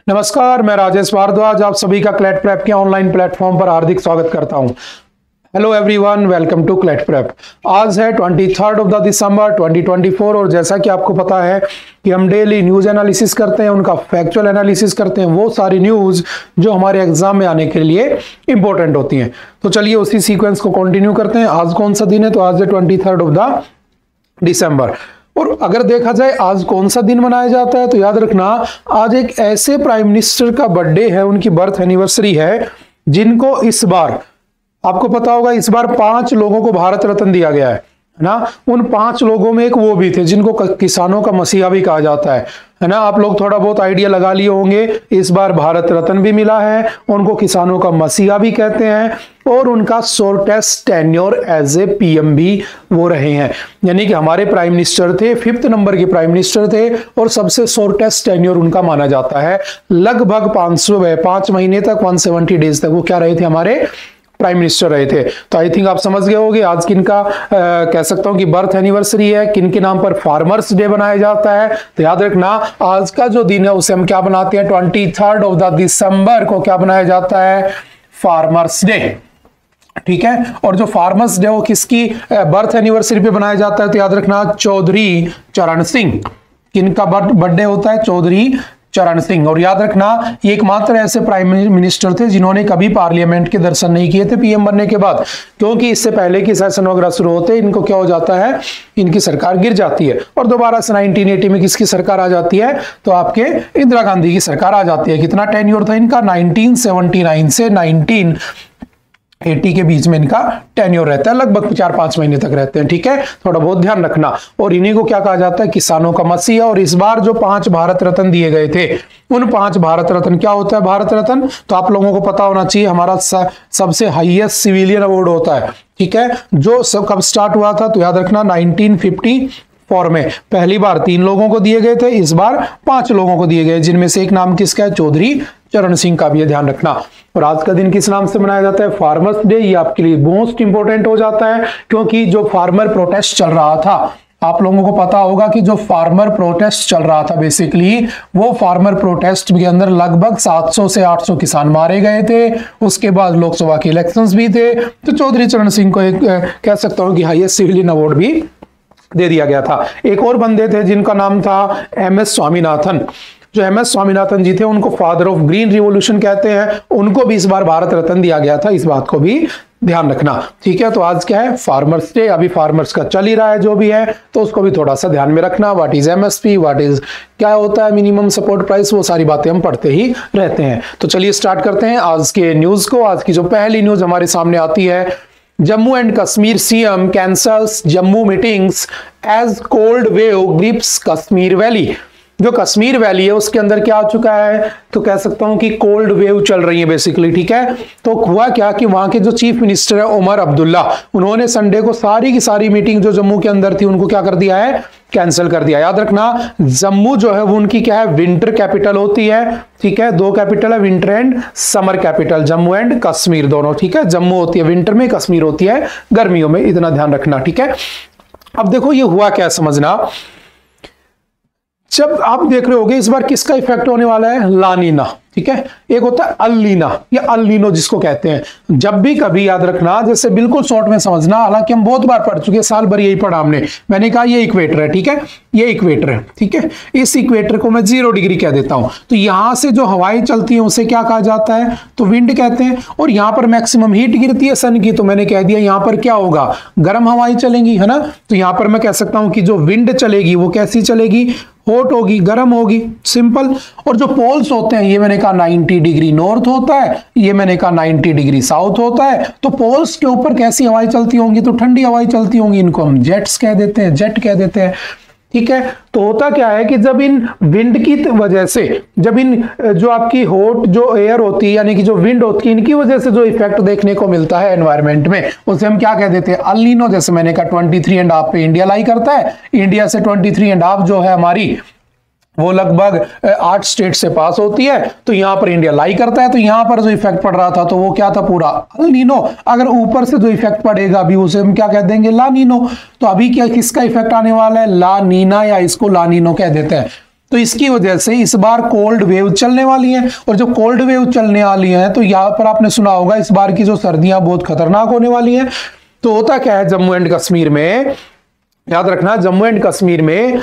नमस्कार, मैं राजेश भारद्वाज आप सभी का क्लैट प्रेप के ऑनलाइन प्लेटफॉर्म पर हार्दिक स्वागत करता हूं। Hello everyone, welcome to CLAT prep. आज है 23 ऑफ द दिसंबर 2024 और जैसा कि आपको पता है कि हम डेली न्यूज एनालिसिस करते हैं, उनका फैक्चुअल एनालिसिस करते हैं, वो सारी न्यूज जो हमारे एग्जाम में आने के लिए इंपॉर्टेंट होती हैं। तो चलिए उसी सीक्वेंस को कंटिन्यू करते हैं। आज कौन सा दिन है? तो आज है 23 ऑफ द दिसंबर। और अगर देखा जाए आज कौन सा दिन मनाया जाता है तो याद रखना, आज एक ऐसे प्राइम मिनिस्टर का बर्थडे है, उनकी बर्थ एनिवर्सरी है, जिनको इस बार आपको पता होगा इस बार 5 लोगों को भारत रत्न दिया गया है ना। उन 5 लोगों में एक वो भी थे जिनको किसानों का मसीहा भी कहा जाता है ना। आप लोग थोड़ा बहुत आइडिया लगा लिए होंगे। इस बार भारत रत्न भी मिला है, उनको किसानों का मसीहा भी कहते हैं और उनका shortest tenure as a PM भी वो रहे हैं। यानी कि हमारे प्राइम मिनिस्टर थे, 5th नंबर के प्राइम मिनिस्टर थे और सबसे शॉर्टेस्ट टेन्योर उनका माना जाता है। लगभग 5 महीने तक, 170 डेज तक वो क्या रहे थे? हमारे प्राइम मिनिस्टर रहे थे। तो आई थिंक आप समझ गए होंगे आज किनका कह सकता हूं कि बर्थ एनिवर्सरी है, किन के नाम पर फार्मर्स डे बनाया जाता है। तो याद रखना आज का जो दिन है उसे हम क्या बनाते हैं? 23 ऑफ द दिसंबर को क्या बनाया जाता है? Farmers day. ठीक है। और जो फार्मर्स डे वो किसकी बर्थ एनिवर्सरी पे बनाया जाता है? तो याद रखना चौधरी चरण सिंह। किनका बर्थडे होता है? चौधरी चरण सिंह। और याद रखना ये एकमात्र ऐसे प्राइम मिनिस्टर थे जिन्होंने कभी पार्लियामेंट के दर्शन नहीं किए थे पीएम बनने के बाद, क्योंकि इससे पहले की सेशन वगैरह शुरू होते इनको क्या हो जाता है? इनकी सरकार गिर जाती है और दोबारा से 1980 में किसकी सरकार आ जाती है? तो आपके इंदिरा गांधी की सरकार आ जाती है। कितना टेन्योर था इनका? 1979 से 1980 के बीच में इनका टेन्योर रहता है, लगभग 4-5 महीने तक रहते हैं। ठीक है, थोड़ा बहुत ध्यान रखना। और इन्हीं को क्या कहा जाता है? किसानों का मसीहा। और इस बार जो 5 भारत रत्न दिए गए थे, उन 5 भारत रत्न, क्या होता है भारत रत्न? तो आप लोगों को पता होना चाहिए हमारा सबसे हाईएस्ट सिविलियन अवार्ड होता है। ठीक है, जो सब कब स्टार्ट हुआ था? तो याद रखना 1954 में पहली बार 3 लोगों को दिए गए थे, इस बार 5 लोगों को दिए गए, जिनमें से एक नाम किसका है? चौधरी चरण सिंह का भी है, ध्यान रखना। और आज का दिन किस नाम से मनाया जाता है? Farmers day. ये आपके लिए मोस्ट इंपोर्टेंट हो जाता है, क्योंकि जो फार्मर प्रोटेस्ट चल रहा था, आप लोगों को पता होगा कि जो फार्मर प्रोटेस्ट चल रहा था बेसिकली, वो फार्मर प्रोटेस्ट के अंदर लगभग 700 से 800 किसान मारे गए थे। उसके बाद लोकसभा के इलेक्शंस भी थे, तो चौधरी चरण सिंह को एक कह सकता हूं कि हाईएस्ट सिविलियन अवार्ड भी दे दिया गया था। एक और बंदे थे जिनका नाम था MS स्वामीनाथन। जो MS स्वामीनाथन जी थे उनको फादर ऑफ ग्रीन रिवॉल्यूशन कहते हैं, उनको भी इस बार भारत रत्न दिया गया था। इस बात को भी ध्यान रखना। ठीक है, तो आज क्या है? Farmers day. अभी फार्मर्स का चल ही रहा है जो भी है, तो उसको भी थोड़ा सा ध्यान में रखना। What is MSP, what is क्या होता है मिनिमम सपोर्ट प्राइस, वो सारी बातें हम पढ़ते ही रहते हैं। तो चलिए स्टार्ट करते हैं आज के न्यूज को। आज की जो पहली न्यूज हमारे सामने आती है, Jammu and Kashmir CM cancels Jammu meetings as cold wave grips Kashmir valley. जो कश्मीर वैली है उसके अंदर क्या आ चुका है? तो कह सकता हूं कि कोल्ड वेव चल रही है बेसिकली। ठीक है, तो हुआ क्या कि वहां के जो चीफ मिनिस्टर है उमर अब्दुल्ला, उन्होंने संडे को सारी की सारी मीटिंग जो जम्मू के अंदर थी उनको क्या कर दिया है? कैंसिल कर दिया। याद रखना जम्मू जो है वो उनकी क्या है? विंटर कैपिटल होती है। ठीक है, 2 कैपिटल है, winter and summer capital, Jammu and Kashmir दोनों। ठीक है, जम्मू होती है विंटर में, कश्मीर होती है गर्मियों में, इतना ध्यान रखना। ठीक है, अब देखो ये हुआ क्या समझना। जब आप देख रहे होगे इस बार किसका इफेक्ट होने वाला है? लानीना। ठीक है, एक होता है अल्लीना या अल्लीनो जिसको कहते हैं। जब भी कभी याद रखना, जैसे बिल्कुल शॉर्ट में समझना, हालांकि हम बहुत बार पढ़ चुके हैं, साल भर यही पढ़ा हमने। मैंने कहा ये इक्वेटर है। ठीक है, ये इक्वेटर है। ठीक है, इस इक्वेटर को मैं 0 डिग्री कह देता हूं। तो यहां से जो हवाएं चलती हैं उसे क्या कहा जाता है? तो विंड कहते हैं। और यहां पर मैक्सिमम हीट गिरती है सन की, तो मैंने कह दिया यहां पर क्या होगा? गर्म हवाएं चलेंगी, है ना। तो यहां पर मैं कह सकता हूं कि जो विंड चलेगी वो कैसी चलेगी? हॉट होगी, गर्म होगी, सिंपल। और जो पोल्स होते हैं, ये मैंने कहा 90 डिग्री नॉर्थ होता है, ये मैंने कहा 90 डिग्री साउथ होता है। तो पोल्स के ऊपर कैसी हवाएं चलती होंगी? तो ठंडी हवाएं चलती होंगी, इनको हम जेट्स कह देते हैं, जेट कह देते हैं। ठीक है, तो होता क्या है कि जब इन विंड की वजह से, जब इन जो आपकी हॉट जो एयर होती है यानी कि जो विंड होती है, इनकी वजह से जो इफेक्ट देखने को मिलता है एनवायरनमेंट में, उसे हम क्या कह देते हैं? अल्नीनो। जैसे मैंने कहा 23.5 पे इंडिया लाई करता है, इंडिया से 23.5 जो है हमारी वो लगभग 8 स्टेट से पास होती है, तो यहां पर इंडिया लाई करता है। तो यहां पर जो इफेक्ट पड़ रहा था तो वो क्या था? पूरा अल नीनो। अगर ऊपर से जो इफेक्ट पड़ेगा अभी उसे हम क्या कह देंगे? ला नीनो। तो अभी क्या किसका इफेक्ट आने वाला है? ला नीना, या इसको ला नीनो कह देते हैं। तो इसकी वजह से इस बार कोल्ड वेव चलने वाली है, और जब कोल्ड वेव चलने वाली है तो यहां पर आपने सुना होगा इस बार की जो सर्दियां बहुत खतरनाक होने वाली हैं। तो होता क्या है जम्मू एंड कश्मीर में, याद रखना जम्मू एंड कश्मीर में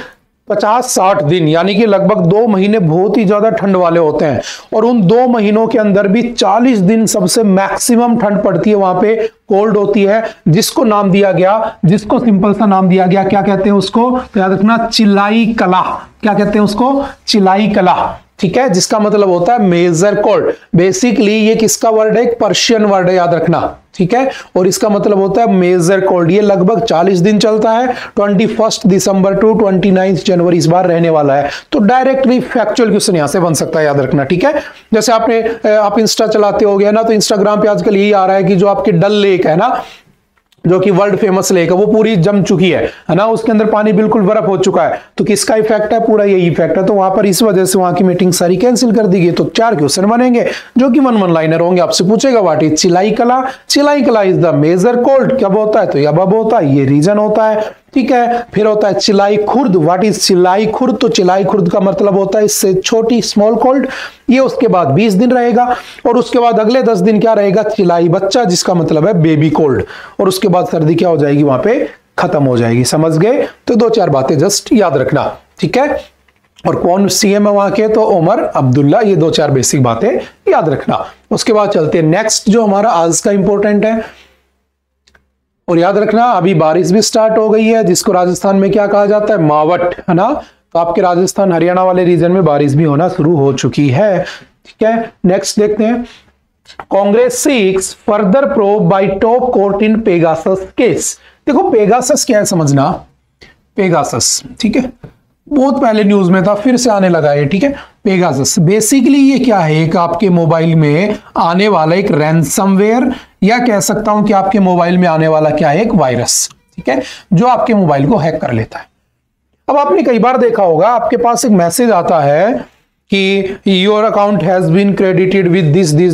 50-60 दिन यानी कि लगभग 2 महीने बहुत ही ज्यादा ठंड वाले होते हैं, और उन 2 महीनों के अंदर भी 40 दिन सबसे मैक्सिमम ठंड पड़ती है, वहां पे कोल्ड होती है, जिसको नाम दिया गया, जिसको सिंपल सा नाम दिया गया, क्या कहते हैं उसको, तो याद रखना चिलाई कला। क्या कहते हैं उसको, चिलाई कला, ठीक है, जिसका मतलब होता है मेजर कोल्ड। बेसिकली ये किसका वर्ड है, एक पर्शियन वर्ड है, याद रखना, ठीक है, और इसका मतलब होता है मेजर कोल्ड। ये लगभग 40 दिन चलता है, 21 दिसंबर टू 29 जनवरी इस बार रहने वाला है। तो डायरेक्टली फैक्चुअल क्वेश्चन यहां से बन सकता है, याद रखना, ठीक है। जैसे आप इंस्टा चलाते हो गया ना, तो इंस्टाग्राम पे आजकल यही आ रहा है कि जो आपकी डल लेक है ना, जो कि वर्ल्ड फेमस लेक है, वो पूरी जम चुकी है ना, उसके अंदर पानी बिल्कुल बर्फ हो चुका है। तो किसका इफेक्ट है, पूरा यही इफेक्ट है। तो वहां पर इस वजह से वहां की मीटिंग सारी कैंसिल कर दी गई। तो 4 क्वेश्चन बनेंगे जो कि 1 लाइनर होंगे। आपसे पूछेगा व्हाट इज चिलाई कला, चिलाई कला इज द मेजर कोल्ड, कब होता है, तो यब होता है, ये रीजन होता है, ठीक है। फिर होता है चिलाई खुर्द, व्हाट इज चिलाई खुर्द, तो चिलाई खुर्द का मतलब होता है इससे छोटी स्मॉल कोल्ड, ये उसके बाद 20 दिन रहेगा, और उसके बाद अगले 10 दिन क्या रहेगा, चिलाई बच्चा, जिसका मतलब है बेबी कोल्ड, और उसके बाद सर्दी क्या हो जाएगी, वहां पे खत्म हो जाएगी। समझ गए, तो 2-4 बातें जस्ट याद रखना, ठीक है। और कौन सीएम है वहां के, तो उमर अब्दुल्ला, ये 2-4 बेसिक बातें याद रखना। उसके बाद चलते हैं नेक्स्ट जो हमारा आज का इंपॉर्टेंट है, और याद रखना अभी बारिश भी स्टार्ट हो गई है, जिसको राजस्थान में क्या कहा जाता है, मावट, है ना। तो आपके राजस्थान हरियाणा वाले रीजन में बारिश भी होना शुरू हो चुकी है, ठीक है। नेक्स्ट देखते हैं, Congress seeks further probe by top court in Pegasus case. देखो पेगासस क्या है समझना, पेगासस, ठीक है, बहुत पहले न्यूज में था, फिर से आने लगा है, ठीक है। पेगासस बेसिकली ये क्या है, एक आपके मोबाइल में आने वाला एक रैंसमवेयर, या कह सकता हूं कि आपके मोबाइल में आने वाला क्या है, एक वायरस, ठीक है, जो आपके मोबाइल को हैक कर लेता है। अब आपने कई बार देखा होगा आपके पास एक मैसेज आता है कि your account has been credited with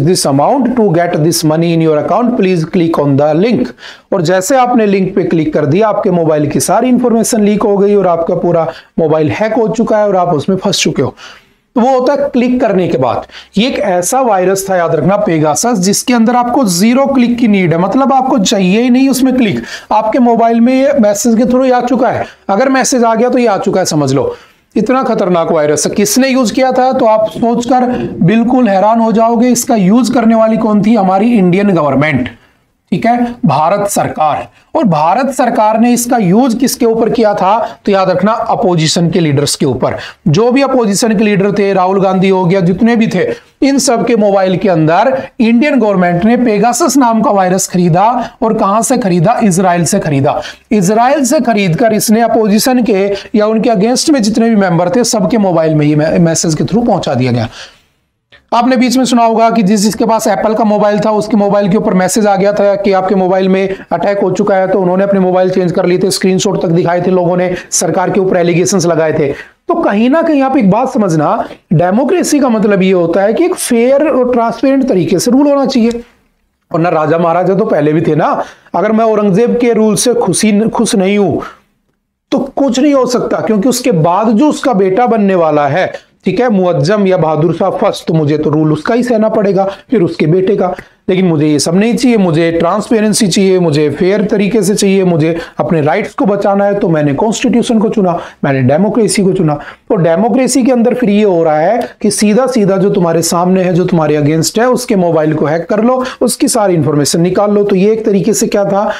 this amount, to get this money in your account please click on the link. और जैसे आपने लिंक पे क्लिक कर दिया, आपके मोबाइल की सारी इंफॉर्मेशन लीक हो गई और आपका पूरा मोबाइल हैक हो चुका है और आप उसमें फंस चुके हो। तो वो होता है क्लिक करने के बाद। ये एक ऐसा वायरस था, याद रखना, पेगासस, जिसके अंदर आपको 0 क्लिक की नीड है, मतलब आपको चाहिए ही नहीं उसमें क्लिक, आपके मोबाइल में ये मैसेज के थ्रू आ चुका है। अगर मैसेज आ गया तो ये आ चुका है, समझ लो। इतना खतरनाक वायरस है। किसने यूज किया था, तो आप सोचकर बिल्कुल हैरान हो जाओगे। इसका यूज करने वाली कौन थी, हमारी इंडियन गवर्नमेंट, ठीक है, भारत सरकार। और भारत सरकार ने इसका यूज किसके ऊपर किया था, तो याद रखना अपोजिशन के लीडर्स के ऊपर। जो भी अपोजिशन के लीडर थे, राहुल गांधी हो गया, जितने भी थे, इन सब के मोबाइल के अंदर इंडियन गवर्नमेंट ने पेगासस नाम का वायरस खरीदा। और कहां से खरीदा, इजराइल से खरीदा। इजराइल से खरीदकर इसने अपोजिशन के या उनके अगेंस्ट में जितने भी मेंबर थे, सबके मोबाइल में ये मैसेज के थ्रू पहुंचा दिया गया। आपने बीच में सुना होगा कि जिसके पास एप्पल का मोबाइल था, उसके मोबाइल के ऊपर मैसेज आ गया था कि आपके मोबाइल में अटैक हो चुका है, तो उन्होंने अपने मोबाइल चेंज कर लिए थे, स्क्रीनशॉट तक दिखाए थे लोगों ने, सरकार के ऊपर एलिगेशंस लगाए थे। तो कहीं ना कहीं आप एक बात समझना, डेमोक्रेसी का मतलब ये होता है कि एक फेयर और ट्रांसपेरेंट तरीके से रूल होना चाहिए। और ना राजा महाराजा तो पहले भी थे ना। अगर मैं औरंगजेब के रूल से खुश नहीं हूं तो कुछ नहीं हो सकता, क्योंकि उसके बाद जो उसका बेटा बनने वाला है, ठीक है, मुअज्जम या बहादुर शाह फर्स्ट, तो मुझे तो रूल उसका ही सहना पड़ेगा, फिर उसके बेटे का। लेकिन मुझे ये सब नहीं चाहिए, मुझे ट्रांसपेरेंसी चाहिए, मुझे फेयर तरीके से चाहिए, मुझे अपने राइट्स को बचाना है। तो मैंने कॉन्स्टिट्यूशन को चुना, मैंने डेमोक्रेसी को चुना। तो डेमोक्रेसी के अंदर फिर ये हो रहा है कि सीधा सीधा जो तुम्हारे सामने है, जो तुम्हारे अगेंस्ट है, उसके मोबाइल को हैक कर लो, उसकी सारी इंफॉर्मेशन निकाल लो। तो ये एक तरीके से क्या था,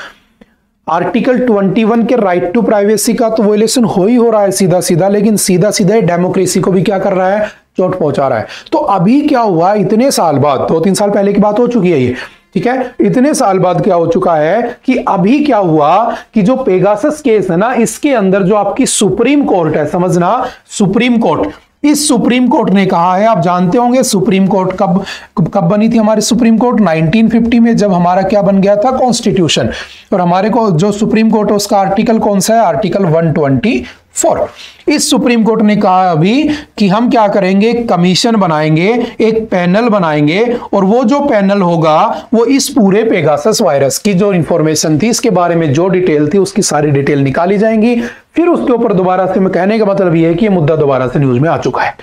आर्टिकल 21 के राइट टू प्राइवेसी का तो वायलेशन हो रहा है सीधा सीधा, लेकिन सीधा सीधा डेमोक्रेसी को भी क्या कर रहा है, चोट पहुंचा रहा है। तो अभी क्या हुआ, इतने साल बाद, 2-3 साल पहले की बात हो चुकी है ये, ठीक है, इतने साल बाद क्या हो चुका है कि अभी क्या हुआ कि जो पेगासस केस है ना, इसके अंदर जो आपकी सुप्रीम कोर्ट है, समझना, सुप्रीम कोर्ट, इस सुप्रीम कोर्ट ने कहा है, आप जानते होंगे सुप्रीम कोर्ट कब बनी थी हमारी सुप्रीम कोर्ट, 1950 में, जब हमारा क्या बन गया था, कॉन्स्टिट्यूशन। और हमारे को जो सुप्रीम कोर्ट है उसका आर्टिकल कौन सा है, आर्टिकल 124 4। इस सुप्रीम कोर्ट ने कहा अभी कि हम क्या करेंगे, कमीशन बनाएंगे, एक पैनल बनाएंगे, और वो जो पैनल होगा वो इस पूरे पेगासस वायरस की जो इंफॉर्मेशन थी, इसके बारे में जो डिटेल थी, उसकी सारी डिटेल निकाली जाएंगी। फिर उसके ऊपर दोबारा से, मैं कहने का मतलब ये है कि ये मुद्दा दोबारा से न्यूज में आ चुका है।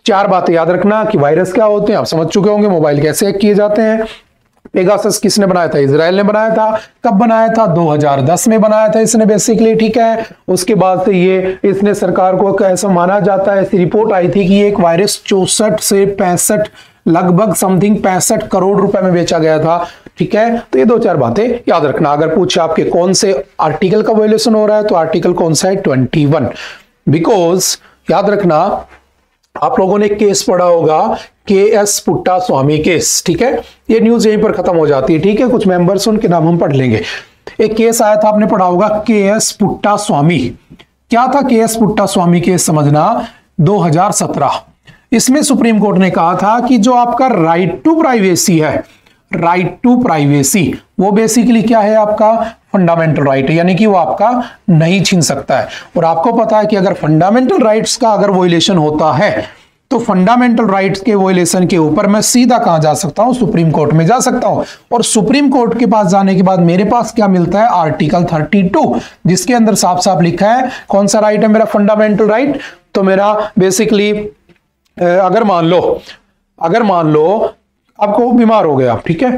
4 बातें याद रखना कि वायरस क्या होते हैं, आप समझ चुके होंगे, मोबाइल कैसे हैक किए जाते हैं। पेगासस किसने बनाया था, इजराइल ने बनाया था। कब बनाया था, 2010 में बनाया था इसने बेसिकली, ठीक है। उसके बाद से ये इसने सरकार को कैसा माना जाता है, ऐसी रिपोर्ट आई थी कि एक वायरस 64 से 65 लगभग समथिंग 65 करोड़ रुपए में बेचा गया था, ठीक है। तो ये 2-4 बातें याद रखना। अगर पूछे आपके कौन से आर्टिकल का वायलेशन हो रहा है, तो आर्टिकल कौन सा है, 21। बिकॉज याद रखना, आप लोगों ने केस पढ़ा होगा, के.एस. पुट्टा स्वामी केस, ठीक है। ये न्यूज यहीं पर खत्म हो जाती है, ठीक है। कुछ मेंबर्स उनके नाम हम पढ़ लेंगे। एक केस आया था, आपने पढ़ा होगा, के.एस. पुट्टा स्वामी। क्या था के.एस. पुट्टा स्वामी केस, समझना, 2017। इसमें सुप्रीम कोर्ट ने कहा था कि जो आपका राइट टू प्राइवेसी है, राइट टू प्राइवेसी, वो बेसिकली क्या है, आपका फंडामेंटल राइट है, यानी कि वो आपका नहीं छीन सकता है। और आपको पता है कि अगर फंडामेंटल राइट्स का अगर वोलेशन होता है, तो फंडामेंटल राइट्स के वोलेशन के ऊपर मैं सीधा कहां जा सकता हूं, सुप्रीम कोर्ट में जा सकता हूं। और सुप्रीम कोर्ट के पास जाने के बाद मेरे पास क्या मिलता है, आर्टिकल 32, जिसके अंदर साफ साफ लिखा है कौन सा राइट है मेरा, फंडामेंटल राइट। तो मेरा बेसिकली अगर मान लो आपको बीमार हो गया, ठीक है,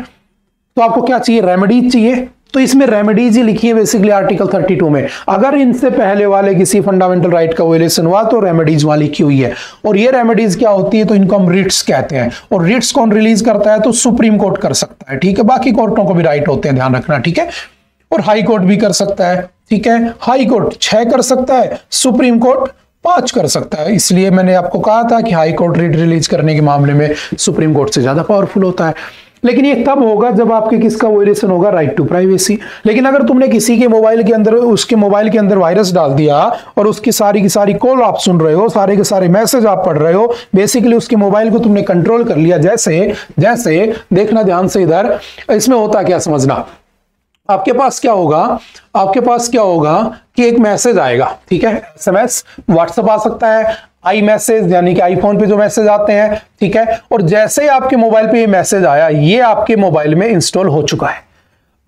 तो आपको क्या चाहिए, रेमेडीज चाहिए। तो इसमें रेमेडीज ही लिखी है बेसिकली आर्टिकल 32 में। अगर इनसे पहले वाले किसी फंडामेंटल राइट का वायलेशन हुआ तो रेमेडीज वहां लिखी हुई है। और ये रेमेडीज क्या होती है, तो इनको हम रिट्स कहते हैं। और रिट्स कौन रिलीज करता है, तो सुप्रीम कोर्ट कर सकता है, ठीक है। बाकी कोर्टों को भी राइट होते हैं, ध्यान रखना, ठीक है। और हाई कोर्ट भी कर सकता है, ठीक है। हाई कोर्ट 6 कर सकता है, सुप्रीम कोर्ट 5 कर सकता है। इसलिए मैंने आपको कहा था कि हाई कोर्ट रिट रिलीज करने के मामले में सुप्रीम कोर्ट से ज्यादा पावरफुल होता है। लेकिन ये तब होगा जब आपके किसका वायलेशन होगा, राइट टू प्राइवेसी। लेकिन अगर तुमने किसी के मोबाइल के अंदर, उसके मोबाइल के अंदर वायरस डाल दिया और उसकी सारी की सारी कॉल आप सुन रहे हो, सारे के सारे मैसेज आप पढ़ रहे हो, बेसिकली उसके मोबाइल को तुमने कंट्रोल कर लिया। जैसे देखना ध्यान से इधर, इसमें होता क्या समझना, आपके पास क्या होगा कि एक मैसेज आएगा, ठीक है, एसएमएस, व्हाट्सएप आ सकता है, आई मैसेज यानी कि आईफोन पे जो मैसेज आते हैं, ठीक है। और जैसे ही आपके मोबाइल पे ये मैसेज आया, ये आपके मोबाइल में इंस्टॉल हो चुका है।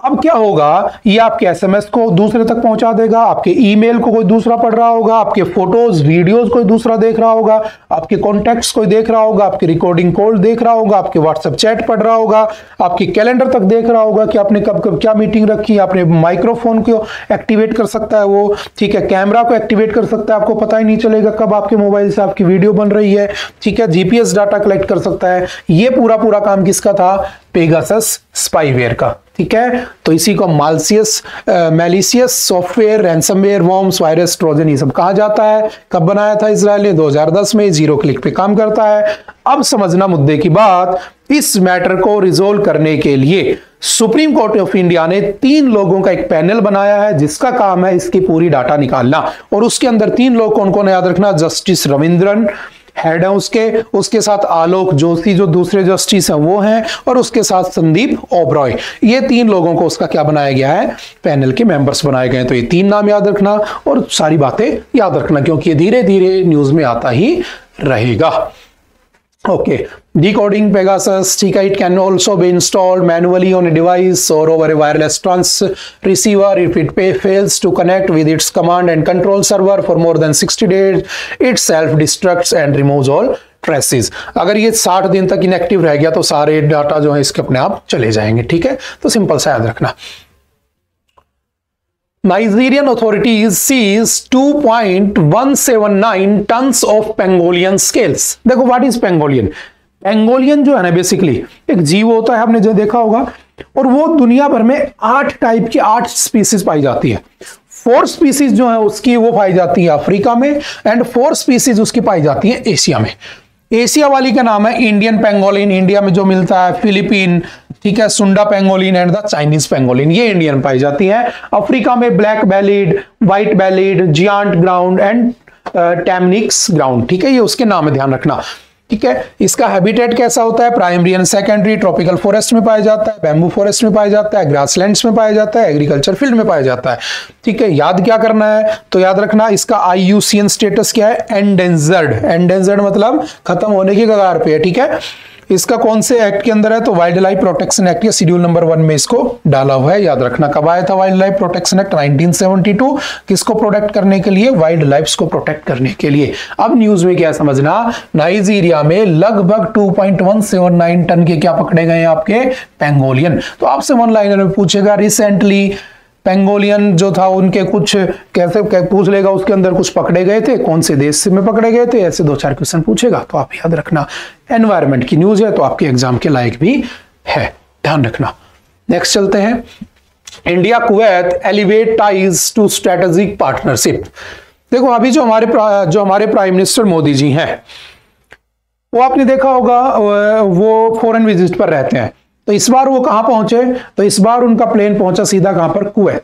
अब क्या होगा, ये आपके एसएमएस को दूसरे तक पहुंचा देगा, आपके ईमेल को कोई दूसरा पढ़ रहा होगा, आपके फोटोज वीडियोस कोई दूसरा देख रहा होगा, आपके कॉन्टैक्ट्स कोई देख रहा होगा, आपकी रिकॉर्डिंग कॉल देख रहा होगा, आपके व्हाट्सएप चैट पढ़ रहा होगा, आपके कैलेंडर तक देख रहा होगा कि आपने कब कब क्या मीटिंग रखी, आपने माइक्रोफोन को एक्टिवेट कर सकता है वो, ठीक है, कैमरा को एक्टिवेट कर सकता है, आपको पता ही नहीं चलेगा कब आपके मोबाइल से आपकी वीडियो बन रही है, ठीक है, जीपीएस डाटा कलेक्ट कर सकता है। ये पूरा काम किसका था, पेगासस स्पाईवेयर का, ठीक है। तो इसी को malicious software, ransomware, worms, virus, Trojan, ये सब कहा जाता है। कब बनाया था इजराइल ने, 2010 में। 0 क्लिक पे काम करता है। अब समझना मुद्दे की बात, इस मैटर को रिजोल्व करने के लिए सुप्रीम कोर्ट ऑफ इंडिया ने 3 लोगों का एक पैनल बनाया है, जिसका काम है इसकी पूरी डाटा निकालना। और उसके अंदर 3 लोग कौन कौन है, याद रखना, जस्टिस रविंद्रन हेड है उसके साथ आलोक जोशी जो दूसरे जस्टिस हैं वो हैं, और उसके साथ संदीप ओबरॉय। ये 3 लोगों को उसका क्या बनाया गया है, पैनल के मेंबर्स बनाए गए हैं। तो ये 3 नाम याद रखना और सारी बातें याद रखना, क्योंकि ये धीरे धीरे न्यूज में आता ही रहेगा। ओके, decoding Pegasus, ठीक है, it can also be installed manually on a device or over a wireless receiver. If it fails to connect with its command and control server for more than 60 days, it self-destructs and removes all traces. अगर ये 60 दिन तक inactive रह गया तो सारे data जो है इसके अपने आप चले जाएंगे, ठीक है। तो सिंपल सा याद रखना। Nigerian authorities seized 2.179 tons of pangolin scales. देखो व्हाट इज पेंगोलियन। पेंगोलियन जो है ना बेसिकली एक जीव होता है, आपने जो देखा होगा, और वो दुनिया भर में 8 टाइप की 8 स्पीसीज पाई जाती है। 4 स्पीसीज जो है उसकी वो पाई जाती है अफ्रीका में, एंड 4 स्पीसीज उसकी पाई जाती है एशिया में। एशिया वाली का नाम है इंडियन पेंगोलिन, इंडिया में जो मिलता है, फिलीपीन, ठीक है, Sunda pangolin and the Chinese pangolin, ये इंडियन पाई जाती है। अफ्रीका में black bellied, white bellied, giant ground and Temminck's ground, ठीक है, ये उसके नाम है, ध्यान रखना। ठीक है। इसका हैबिटेट कैसा होता है, primary and secondary, tropical forest में पाया जाता है, बैम्बू फॉरेस्ट में पाया जाता है, ग्रासलैंड्स में पाया जाता है, एग्रीकल्चर फील्ड में पाया जाता है। ठीक है, याद क्या करना है, तो याद रखना इसका IUCN स्टेटस क्या है, एंडेंजर्ड। एंडेंजर्ड मतलब खत्म होने की कगार पे है। ठीक है, इसका कौन से एक्ट के अंदर है, तो वाइल्ड लाइफ प्रोटेक्शन एक्ट के शेड्यूल नंबर 1 में इसको डाला हुआ है। याद रखना कब आया था वाइल्ड लाइफ प्रोटेक्शन एक्ट, 1972। किसको प्रोटेक्ट करने के लिए, वाइल्ड लाइफ को प्रोटेक्ट करने के लिए। अब न्यूज में क्या समझना, नाइजीरिया में लगभग 2.179 टन के क्या पकड़े गए आपके, पेंगोलियन। तो आपसे वन लाइनर में पूछेगा रिसेंटली पेंगोलियन जो था उनके कुछ कैसे पूछ लेगा, उसके अंदर कुछ पकड़े गए थे, कौन से देश में पकड़े गए थे, ऐसे 2-4 क्वेश्चन पूछेगा। तो आप याद रखना एनवायरनमेंट की न्यूज है तो आपके एग्जाम के लायक भी है, ध्यान रखना। नेक्स्ट चलते हैं, India Kuwait elevate ties to strategic partnership. देखो अभी जो हमारे प्राइम मिनिस्टर मोदी जी हैं, वो आपने देखा होगा वो फॉरेन विजिट पर रहते हैं। तो इस बार वो कहां पहुंचे, तो इस बार उनका प्लेन पहुंचा सीधा कहां पर, कुवैत।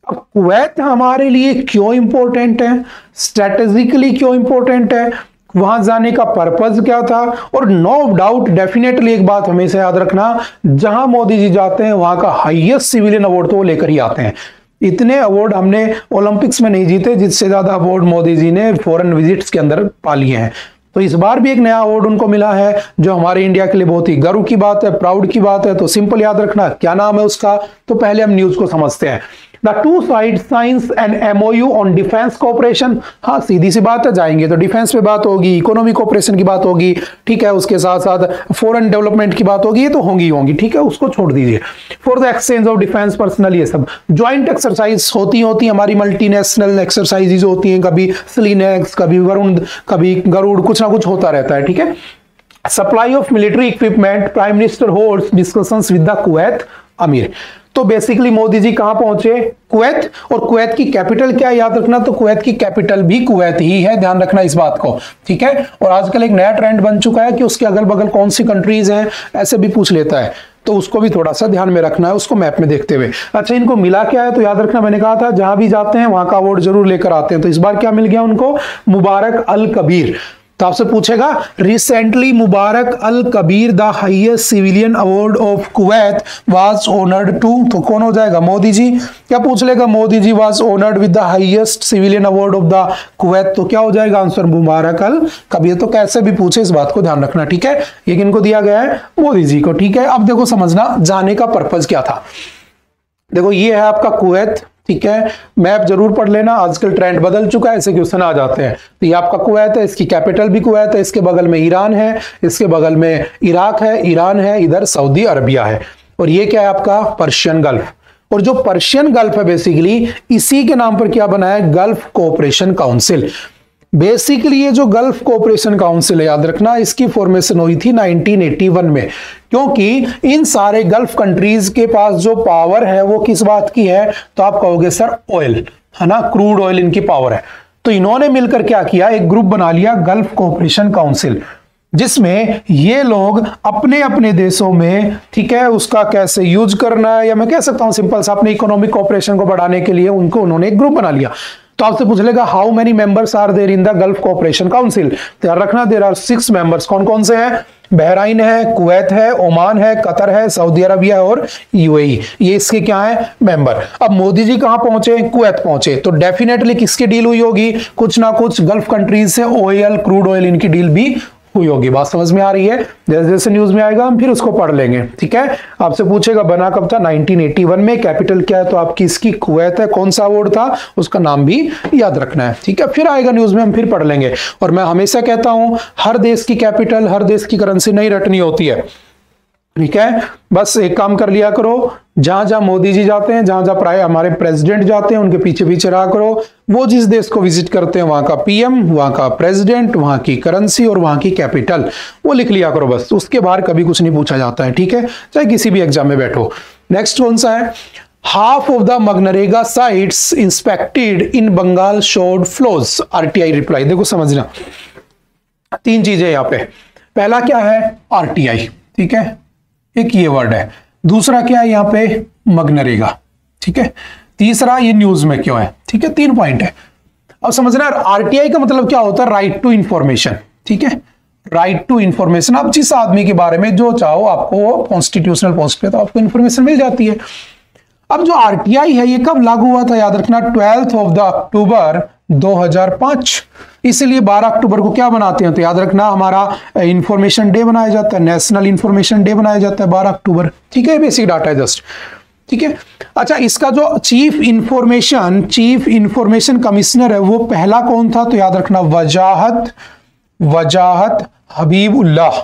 अब कुवैत हमारे लिए क्यों इंपॉर्टेंट है, स्ट्रेटेजिकली क्यों इंपॉर्टेंट है, वहां जाने का पर्पज क्या था, और नो डाउट डेफिनेटली एक बात हमेशा याद रखना, जहां मोदी जी जाते हैं वहां का हाईएस्ट सिविलियन अवार्ड तो वो लेकर ही आते हैं। इतने अवार्ड हमने ओलंपिक्स में नहीं जीते जिससे ज्यादा अवार्ड मोदी जी ने फॉरेन विजिट्स के अंदर पा लिए हैं। तो इस बार भी एक नया अवार्ड उनको मिला है जो हमारे इंडिया के लिए बहुत ही गर्व की बात है, प्राउड की बात है। तो सिंपल याद रखना क्या नाम है उसका, तो पहले हम न्यूज को समझते हैं। The two sides signs an MOU on defence cooperation. हाँ सीधी सी बात है, जाएंगे तो डिफेंस पे बात होगी, इकोनॉमिक कोऑपरेशन की बात होगी, ठीक है, उसके साथ साथ फॉरेन डेवलपमेंट की बात होगी, ये तो होंगी, ठीक है, उसको छोड़ दीजिए। For the exchange of defence personnel, ये सब ज्वाइंट एक्सरसाइज होती हमारी मल्टीनेशनल एक्सरसाइजेज होती हैं, कभी स्लीनेक्स, कभी वरुण, कभी गरुड़, कुछ ना कुछ होता रहता है। ठीक है, supply of military equipment, prime minister holds discussions with the Kuwait अमीर। तो बेसिकली मोदी जी कहां पहुंचे, कुवैत। और कुवैत की कैपिटल क्या है याद रखना, तो कुवैत की कैपिटल भी कुवैत ही है, ध्यान रखना इस बात को। ठीक है, और आजकल एक नया ट्रेंड बन चुका है कि उसके अगल बगल कौन सी कंट्रीज हैं ऐसे भी पूछ लेता है, तो उसको भी थोड़ा सा ध्यान में रखना है, उसको मैप में देखते हुए। अच्छा इनको मिला क्या है, तो याद रखना मैंने कहा था जहां भी जाते हैं वहां का अवार्ड जरूर लेकर आते हैं। तो इस बार क्या मिल गया उनको, मुबारक अल कबीर। तो आपसे पूछेगा recently Mubarak Al Kabeer the highest civilian award of Kuwait was honoured to, तो कौन हो जाएगा, मोदी जी। क्या पूछ लेगा, Modi ji was honoured with the highest civilian award of the Kuwait, तो क्या हो जाएगा आंसर, मुबारक अल कबीर। तो कैसे भी पूछे इस बात को ध्यान रखना। ठीक है, ये किनको दिया गया है, मोदी जी को। ठीक है, अब देखो समझना जाने का पर्पज क्या था। देखो ये है आपका कुवैत, ठीक है, मैप जरूर पढ़ लेना, आजकल ट्रेंड बदल चुका है, ऐसे क्वेश्चन आ जाते हैं। तो ये आपका कुवैत है, इसकी कैपिटल भी कुवैत है, इसके बगल में ईरान है, इसके बगल में इराक है, ईरान है, इधर सऊदी अरबिया है, और ये क्या है आपका पर्शियन गल्फ। और जो पर्शियन गल्फ है बेसिकली इसी के नाम पर क्या बना है, गल्फ कोऑपरेशन काउंसिल। बेसिकली ये जो गल्फ कोऑपरेशन काउंसिल है याद रखना, इसकी फॉर्मेशन हुई थी 1981 में, क्योंकि इन सारे गल्फ कंट्रीज के पास जो पावर है वो किस बात की है, तो आप कहोगे सर ऑयल, है ना, क्रूड ऑयल इनकी पावर है। तो इन्होंने मिलकर क्या किया, एक ग्रुप बना लिया गल्फ कोऑपरेशन काउंसिल, जिसमें ये लोग अपने अपने देशों में, ठीक है, उसका कैसे यूज करना है, या मैं कह सकता हूं सिंपल सा अपने इकोनॉमिक कोऑपरेशन को बढ़ाने के लिए उन्होंने एक ग्रुप बना लिया। तो आपसे पूछ लेगा how many members are there in the Gulf Cooperation Council. ध्यान रखना देयर आर 6 मेंबर्स। कौन कौन से हैं, बहराइन है, कुवैत है, ओमान है, कतर है, सऊदी अरबिया और यूएई, ये इसके क्या है मेंबर। अब मोदी जी कहां पहुंचे, कुवैत पहुंचे, तो डेफिनेटली किसकी डील हुई होगी, कुछ ना कुछ गल्फ कंट्रीज से ऑयल, क्रूड ऑयल इनकी डील भी हुई होगी। बात समझ में आ रही है, जैसे जैसे न्यूज में आएगा हम फिर उसको पढ़ लेंगे। ठीक है, आपसे पूछेगा बना कब था, 1981 में, कैपिटल क्या है, तो आपकी इसकी कुवैत है, कौन सा अवार्ड था उसका नाम भी याद रखना है। ठीक है, फिर आएगा न्यूज में हम फिर पढ़ लेंगे। और मैं हमेशा कहता हूं हर देश की कैपिटल, हर देश की करेंसी नहीं रटनी होती है। ठीक है, बस एक काम कर लिया करो, जहां जहां मोदी जी जाते हैं, जहां जहां हमारे प्रेसिडेंट जाते हैं उनके पीछे पीछे रहा करो, वो जिस देश को विजिट करते हैं वहां का पीएम, वहां का प्रेसिडेंट, वहां की करेंसी और वहां की कैपिटल वो लिख लिया करो बस, उसके बाहर कभी कुछ नहीं पूछा जाता है। ठीक है, चाहे किसी भी एग्जाम में बैठो। नेक्स्ट कौन सा है, हाफ ऑफ द मनरेगा sites inspected in Bengal showed flaws, RTI reply. देखो समझना 3 चीजें यहां पे, पहला क्या है आरटीआई, ठीक है, एक ये वर्ड है, दूसरा क्या है यहाँ पे मनरेगा, ठीक है, तीसरा ये न्यूज में क्यों है। ठीक है, 3 पॉइंट है। अब समझना आरटीआई का मतलब क्या होता है, राइट टू इंफॉर्मेशन। ठीक है, राइट टू इंफॉर्मेशन। आप जिस आदमी के बारे में जो चाहो आपको कॉन्स्टिट्यूशनल पोस्ट पे तो आपको इंफॉर्मेशन मिल जाती है। अब जो आरटीआई है ये कब लागू हुआ था, याद रखना 12 अक्टूबर 2005। इसलिए 12 अक्टूबर को क्या बनाते हैं, तो याद रखना हमारा इंफॉर्मेशन डे बनाया जाता है, नेशनल इंफॉर्मेशन डे बनाया जाता है 12 अक्टूबर। ठीक है, बेसिक डाटा है जस्ट। ठीक है, अच्छा इसका जो चीफ इंफॉर्मेशन कमिश्नर है वो पहला कौन था, तो याद रखना वजाहत हबीबुल्लाह।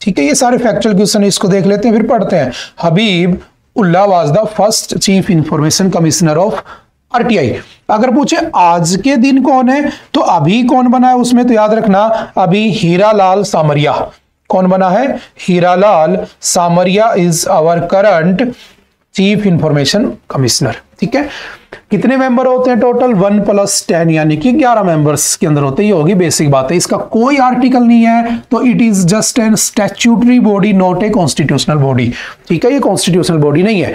ठीक है, ये सारे फैक्चुअल क्वेश्चन इसको देख लेते हैं फिर पढ़ते हैं। Habibullah was the first chief Information commissioner of RTI. अगर पूछे आज के दिन कौन है, तो अभी कौन बना है उसमें, तो याद रखना अभी हीरालाल सामरिया। कौन बना है, Hiralal Samaria is our current Chief Information Commissioner. ठीक है, कितने मेंबर होते हैं टोटल, 1 + 10 यानी कि 11 मेंबर्स के अंदर होते हैं। ये होगी बेसिक बात है। इसका कोई आर्टिकल नहीं है, तो it is just an statutory body, not a constitutional body. ठीक है, ये कॉन्स्टिट्यूशनल बॉडी नहीं है।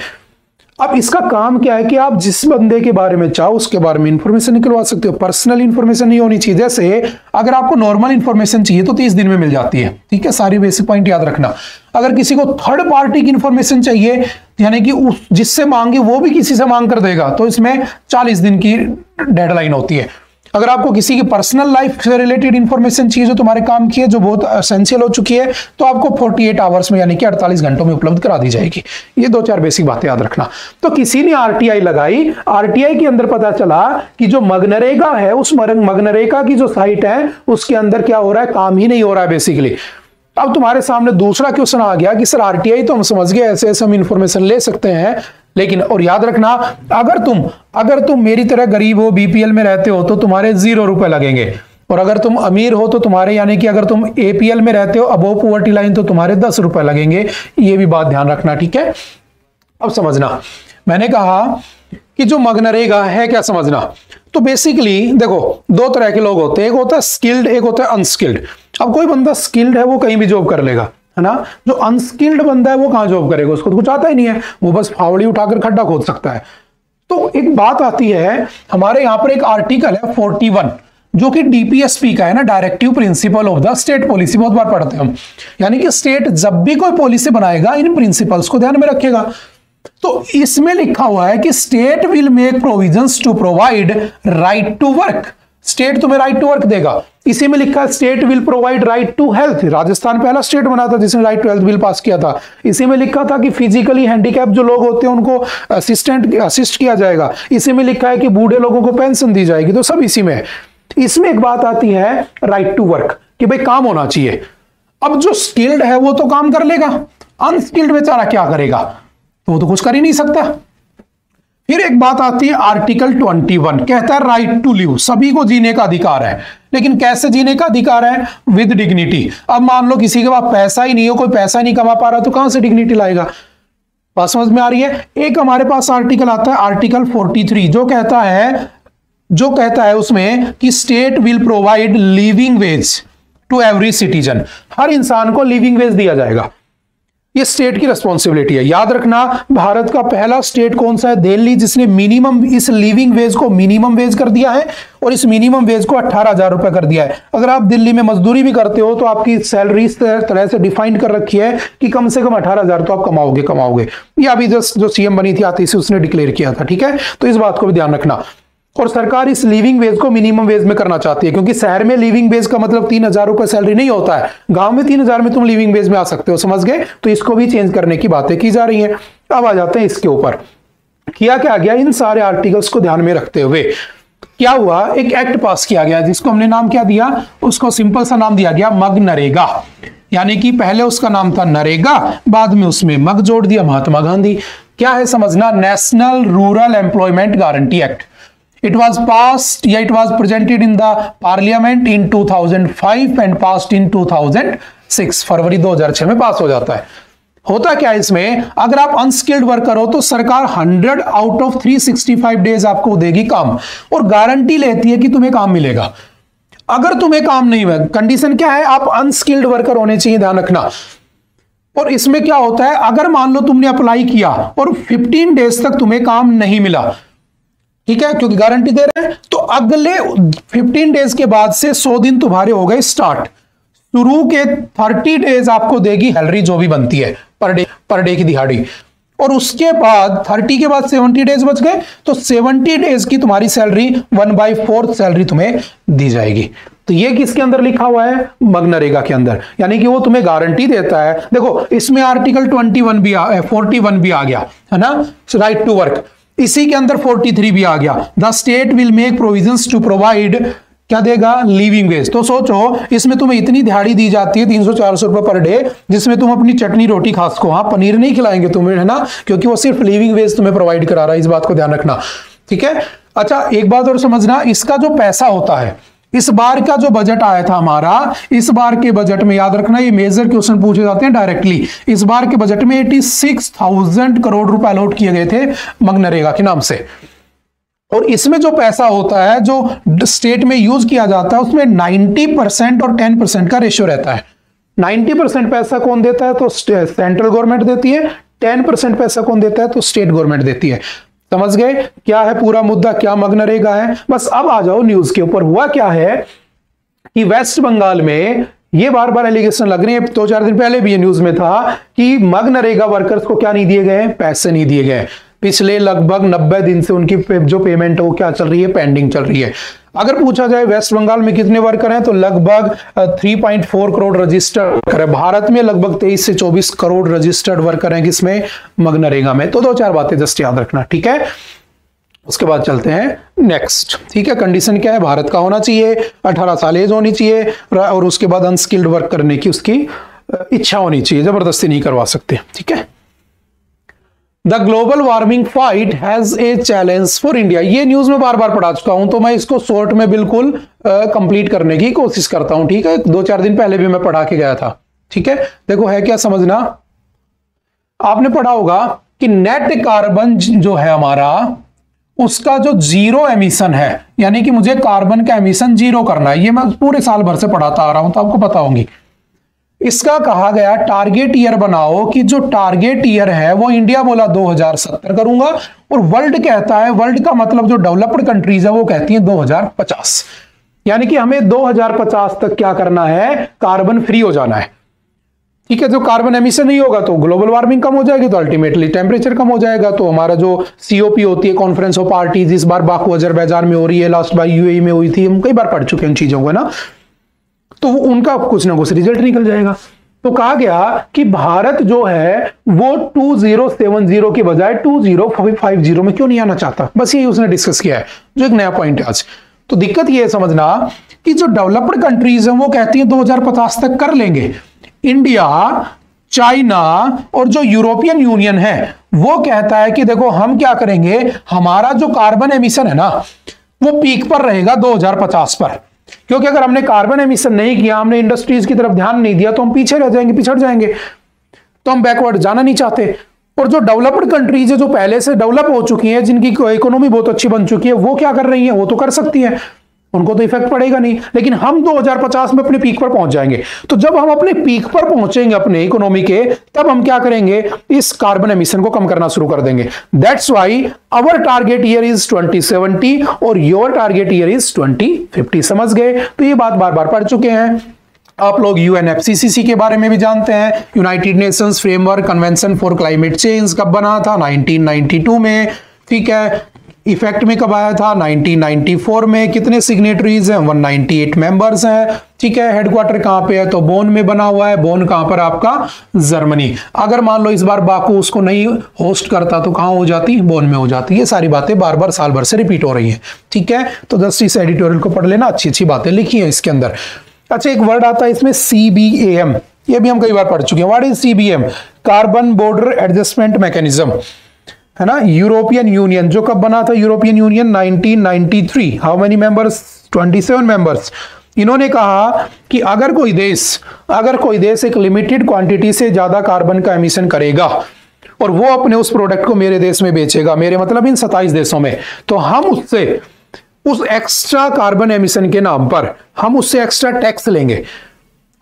अब इसका काम क्या है कि आप जिस बंदे के बारे में चाहो उसके बारे में इंफॉर्मेशन निकलवा सकते हो। पर्सनल इंफॉर्मेशन नहीं होनी चाहिए। जैसे अगर आपको नॉर्मल इंफॉर्मेशन चाहिए तो 30 दिन में मिल जाती है। ठीक है, सारी बेसिक पॉइंट याद रखना। अगर किसी को थर्ड पार्टी की इंफॉर्मेशन चाहिए, यानी कि उस जिससे मांगे वो भी किसी से मांग कर देगा, तो इसमें 40 दिन की डेडलाइन होती है। अगर आपको किसी की पर्सनल लाइफ से रिलेटेड इंफॉर्मेशन चाहिए जो तुम्हारे काम की है, जो बहुत एसेंशियल हो चुकी है, तो आपको 48 आवर्स में यानी कि 48 घंटों में उपलब्ध करा दी जाएगी। ये 2-4 बेसिक बातें याद रखना। तो किसी ने आरटीआई लगाई, आरटीआई के अंदर पता चला कि जो मगनरेगा है, उस मगनरेगा की जो साइट है उसके अंदर क्या हो रहा है, काम ही नहीं हो रहा है बेसिकली। अब तुम्हारे सामने दूसरा क्वेश्चन आ गया कि सर आरटीआई तो हम समझ गए, ऐसे ऐसे हम इंफॉर्मेशन ले सकते हैं, लेकिन और याद रखना अगर तुम मेरी तरह गरीब हो, बीपीएल में रहते हो, तो तुम्हारे 0 रुपए लगेंगे, और अगर तुम अमीर हो तो तुम्हारे यानी कि अगर तुम एपीएल में रहते हो, अबोव पॉवर्टी लाइन, तो तुम्हारे 10 रुपए लगेंगे। ये भी बात ध्यान रखना। ठीक है, अब समझना, मैंने कहा कि जो मगनरेगा है क्या समझना, तो बेसिकली देखो 2 तरह के लोग होते हैं, एक होता है स्किल्ड, एक होता है अनस्किल्ड। अब कोई बंदा स्किल्ड है वो कहीं भी जॉब कर लेगा, है ना। जो अनस्किल्ड बंदा है वो कहां जॉब करेगा, उसको तो कुछ आता ही नहीं है, वो बस फावड़ी उठाकर खड्डा खोद सकता है। तो एक बात आती है, हमारे यहां पर एक आर्टिकल है 41 जो कि डीपीएसपी का है ना, directive principle of the state policy, बहुत बार पढ़ते हैं हम। यानी कि स्टेट जब भी कोई पॉलिसी बनाएगा इन प्रिंसिपल्स को ध्यान में रखेगा। तो इसमें लिखा हुआ है कि state will make provisions to provide right to work. State तुम्हें राइट टू वर्क देगा। इसी में लिखा है state will provide right to health. Rajasthan पहला स्टेट बना था जिसने right to health bill pass किया था। इसी में लिखा था कि फिजिकली हैंडीकैप जो लोग होते हैं उनको असिस्ट किया जाएगा। इसी में लिखा है कि बूढ़े लोगों को पेंशन दी जाएगी। तो सब इसी में है। इसमें एक बात आती है राइट टू वर्क, कि भाई काम होना चाहिए। अब जो स्किल्ड है वो तो काम कर लेगा, अनस्किल्ड बेचारा क्या करेगा, तो वो तो कुछ कर ही नहीं सकता। फिर एक बात आती है आर्टिकल 21, कहता है राइट टू लिव, सभी को जीने का अधिकार है। लेकिन कैसे जीने का अधिकार है, विद डिग्निटी। अब मान लो किसी के पास पैसा ही नहीं हो, कोई पैसा नहीं कमा पा रहा, तो कहां से डिग्निटी लाएगा। बात समझ में आ रही है। एक हमारे पास आर्टिकल आता है आर्टिकल 43 जो कहता है उसमें कि state will provide living wage to every citizen. हर इंसान को लिविंग वेज दिया जाएगा। ये स्टेट की रिस्पॉन्सिबिलिटी है। याद रखना भारत का पहला स्टेट कौन सा है, दिल्ली, जिसने मिनिमम इस लिविंग वेज को मिनिमम वेज कर दिया है और इस मिनिमम वेज को 18,000 रुपए कर दिया है। अगर आप दिल्ली में मजदूरी भी करते हो तो आपकी सैलरी इस तरह से डिफाइन कर रखी है कि कम से कम 18,000 तो आप कमाओगे। ये अभी जस्ट जो सीएम बनी थी आती से उसने डिक्लेयर किया था। ठीक है, तो इस बात को भी ध्यान रखना। और सरकार इस लिविंग वेज को मिनिमम वेज में करना चाहती है, क्योंकि शहर में लिविंग वेज का मतलब 3,000 रुपए सैलरी नहीं होता है। गांव में 3,000 में तुम लिविंग वेज में आ सकते हो, समझ गए। तो इसको भी चेंज करने की बातें की जा रही हैं। अब आ जाते हैं इसके ऊपर किया क्या गया। इन सारे आर्टिकल्स को ध्यान में रखते हुए क्या हुआ, एक एक्ट पास किया गया जिसको हमने नाम क्या दिया, उसको सिंपल सा नाम दिया गया मगनरेगा। यानी कि पहले उसका नाम था नरेगा, बाद में उसमें मग जोड़ दिया, महात्मा गांधी। क्या है समझना, national rural employment guarantee act. It was passed, it was presented in the parliament in 2005 and passed in 2006। फरवरी 2006 में पास हो जाता है। होता क्या है इसमें, अगर आप अनस्किल्ड वर्कर हो तो सरकार 100 आउट ऑफ 365 डेज आपको देगी काम, और गारंटी लेती है कि तुम्हें काम मिलेगा। अगर तुम्हें काम नहीं हुआ, कंडीशन क्या है, आप अनस्किल्ड वर्कर होने चाहिए, ध्यान रखना। और इसमें क्या होता है, अगर मान लो तुमने अप्लाई किया और 15 डेज तक तुम्हें काम नहीं मिला, ठीक है, क्योंकि गारंटी दे रहे हैं, तो अगले 15 डेज के बाद से 100 दिन तुम्हारे हो गए स्टार्ट। शुरू के 30 डेज आपको देगी सैलरी जो भी बनती है पर डे की दिहाड़ी, और उसके बाद 30 के बाद 70 डेज बच गए, तो 70 डेज की तुम्हारी सैलरी 1/4 सैलरी तुम्हें दी जाएगी। तो ये किसके अंदर लिखा हुआ है? मनरेगा के अंदर, यानी कि वो तुम्हें गारंटी देता है। देखो इसमें आर्टिकल 41 भी 41 भी आ गया है ना, राइट टू वर्क, इसी के अंदर 43 भी आ गया। The state will make provisions to provide, क्या देगा? Living wage. तो सोचो इसमें तुम्हें इतनी दिहाड़ी दी जाती है 300-400 रुपए पर डे, जिसमें तुम अपनी चटनी रोटी खा सको। हाँ, पनीर नहीं खिलाएंगे तुम्हें, है ना, क्योंकि वो सिर्फ लिविंग वेज तुम्हें प्रोवाइड करा रहा है, इस बात को ध्यान रखना, ठीक है। अच्छा, एक बात और समझना, इसका जो पैसा होता है, इस बार का जो बजट आया था हमारा, इस बार के बजट में याद रखना ये मेजर क्वेश्चन पूछे जाते हैं डायरेक्टली। इस बार के बजट में 86,000 करोड़ रुपए अलॉट किए गए थे मनरेगा के नाम से, और इसमें जो पैसा होता है जो स्टेट में यूज किया जाता है उसमें 90% और 10% का रेशियो रहता है। 90% पैसा कौन देता है? तो सेंट्रल गवर्नमेंट देती है। 10% पैसा कौन देता है? तो स्टेट गवर्नमेंट देती है। समझ गए क्या है पूरा मुद्दा, क्या मनरेगा है? बस अब आ जाओ न्यूज के ऊपर। हुआ क्या है कि वेस्ट बंगाल में ये बार बार एलिगेशन लग रही है, 2-4 दिन पहले भी ये न्यूज में था कि मनरेगा वर्कर्स को क्या नहीं दिए गए? पैसे नहीं दिए गए। पिछले लगभग 90 दिन से उनकी जो पेमेंट है वो क्या चल रही है? पेंडिंग चल रही है। अगर पूछा जाए वेस्ट बंगाल में कितने वर्कर हैं, तो लगभग 3.4 करोड़ रजिस्टर्ड वर्कर है। भारत में लगभग 23 से 24 करोड़ रजिस्टर्ड वर्कर हैं किसमें? मनरेगा में। तो 2-4 बातें जस्ट याद रखना, ठीक है। उसके बाद चलते हैं नेक्स्ट, ठीक है। कंडीशन क्या है? भारत का होना चाहिए, 18 साल एज होनी चाहिए, और उसके बाद अनस्किल्ड वर्क करने की उसकी इच्छा होनी चाहिए, जबरदस्ती नहीं करवा सकते, ठीक है। The global warming fight has a challenge for India. ये न्यूज में बार बार पढ़ा चुका हूं, तो मैं इसको शॉर्ट में बिल्कुल कंप्लीट करने की कोशिश करता हूं, ठीक है। 2-4 दिन पहले भी मैं पढ़ा के गया था, ठीक है। देखो है क्या, समझना, आपने पढ़ा होगा कि नेट कार्बन जो है हमारा, उसका जो जीरो एमिशन है, यानी कि मुझे कार्बन का एमिशन जीरो करना है, ये मैं पूरे साल भर से पढ़ाता आ रहा हूं, तो आपको पता होंगी। इसका कहा गया टारगेट ईयर बनाओ, कि जो टारगेट ईयर है वो इंडिया बोला 2070 करूंगा, और वर्ल्ड कहता है, वर्ल्ड का मतलब जो डेवलप्ड कंट्रीज है वो कहती है 2050, यानी कि हमें 2050 तक क्या करना है? कार्बन फ्री हो जाना है, ठीक है। जो कार्बन एमिशन नहीं होगा तो ग्लोबल वार्मिंग कम हो जाएगी, तो अल्टीमेटली टेम्परेचर कम हो जाएगा। तो हमारा जो COP होती है, कॉन्फ्रेंस ऑफ पार्टीज, इस बार बाकू अजरबैजान में हो रही है, लास्ट बार UAE में हुई थी, हम कई बार पढ़ चुके हैं इन चीजों को, ना, तो उनका कुछ ना कुछ रिजल्ट निकल जाएगा। तो कहा गया कि भारत जो है वो 2070 के बजाय 2050 में क्यों नहीं आना चाहता, बस यही उसने डिस्कस किया है, जो एक नया पॉइंट है आज। तो दिक्कत ये है समझना कि जो डेवलप्ड कंट्रीज हैं वो कहती हैं 2050 तक कर लेंगे। इंडिया, चाइना और जो यूरोपियन यूनियन है वो कहता है कि देखो हम क्या करेंगे, हमारा जो कार्बन एमिशन है ना वो पीक पर रहेगा 2050 पर, क्योंकि अगर हमने कार्बन एमिशन नहीं किया, हमने इंडस्ट्रीज की तरफ ध्यान नहीं दिया, तो हम पीछे रह जाएंगे, पिछड़ जाएंगे। तो हम बैकवर्ड जाना नहीं चाहते। और जो डेवलप्ड कंट्रीज है, जो पहले से डेवलप हो चुकी हैं, जिनकी इकोनॉमी बहुत अच्छी बन चुकी है, वो क्या कर रही है? वो तो कर सकती है, उनको तो इफेक्ट पड़ेगा नहीं। लेकिन हम 2050 में अपने पीक पर पहुंच जाएंगे। तो जब हम अपने पीक पर पहुंचेंगे अपने इकोनॉमी के, तब हम क्या करेंगे? इस कार्बन एमिशन को कम करना शुरू कर देंगे। That's why our target year is 2070 और योर टारगेट ईयर इज 2050। समझ गए? तो ये बात बार बार पढ़ चुके हैं आप लोग। UNFCCC के बारे में भी जानते हैं, United Nations framework convention for climate change कब बना था? 1992 में, ठीक है। इफेक्ट में कब आया था? 1994 में। कितने सिग्नेटरीज हैं? 198 मेंबर्स हैं, ठीक है। हेडक्वार्टर कहां पे है? तो बोन में बना हुआ है। बोन कहां पर? आपका जर्मनी। अगर मान लो इस बार बाकू उसको नहीं होस्ट करता तो कहां हो जाती? बोन में हो जाती। ये सारी बातें बार बार साल भर से रिपीट हो रही हैं, ठीक है। तो जस्ट इस एडिटोरियल को पढ़ लेना, अच्छी अच्छी बातें लिखी हैं इसके अंदर। अच्छा, एक वर्ड आता है इसमें CBAM, ये भी हम कई बार पढ़ चुके हैं। What is CBAM? Carbon border adjustment mechanism, है ना। यूरोपियन यूनियन जो कब बना था? European union 1993। How many members? 27 members. इन्होंने कहा कि अगर कोई देश एक लिमिटेड क्वांटिटी से ज्यादा कार्बन का एमिशन करेगा और वो अपने उस प्रोडक्ट को मेरे देश में बेचेगा, मेरे मतलब इन 27 देशों में, तो हम उससे उस एक्स्ट्रा कार्बन एमिशन के नाम पर हम उससे एक्स्ट्रा टैक्स लेंगे।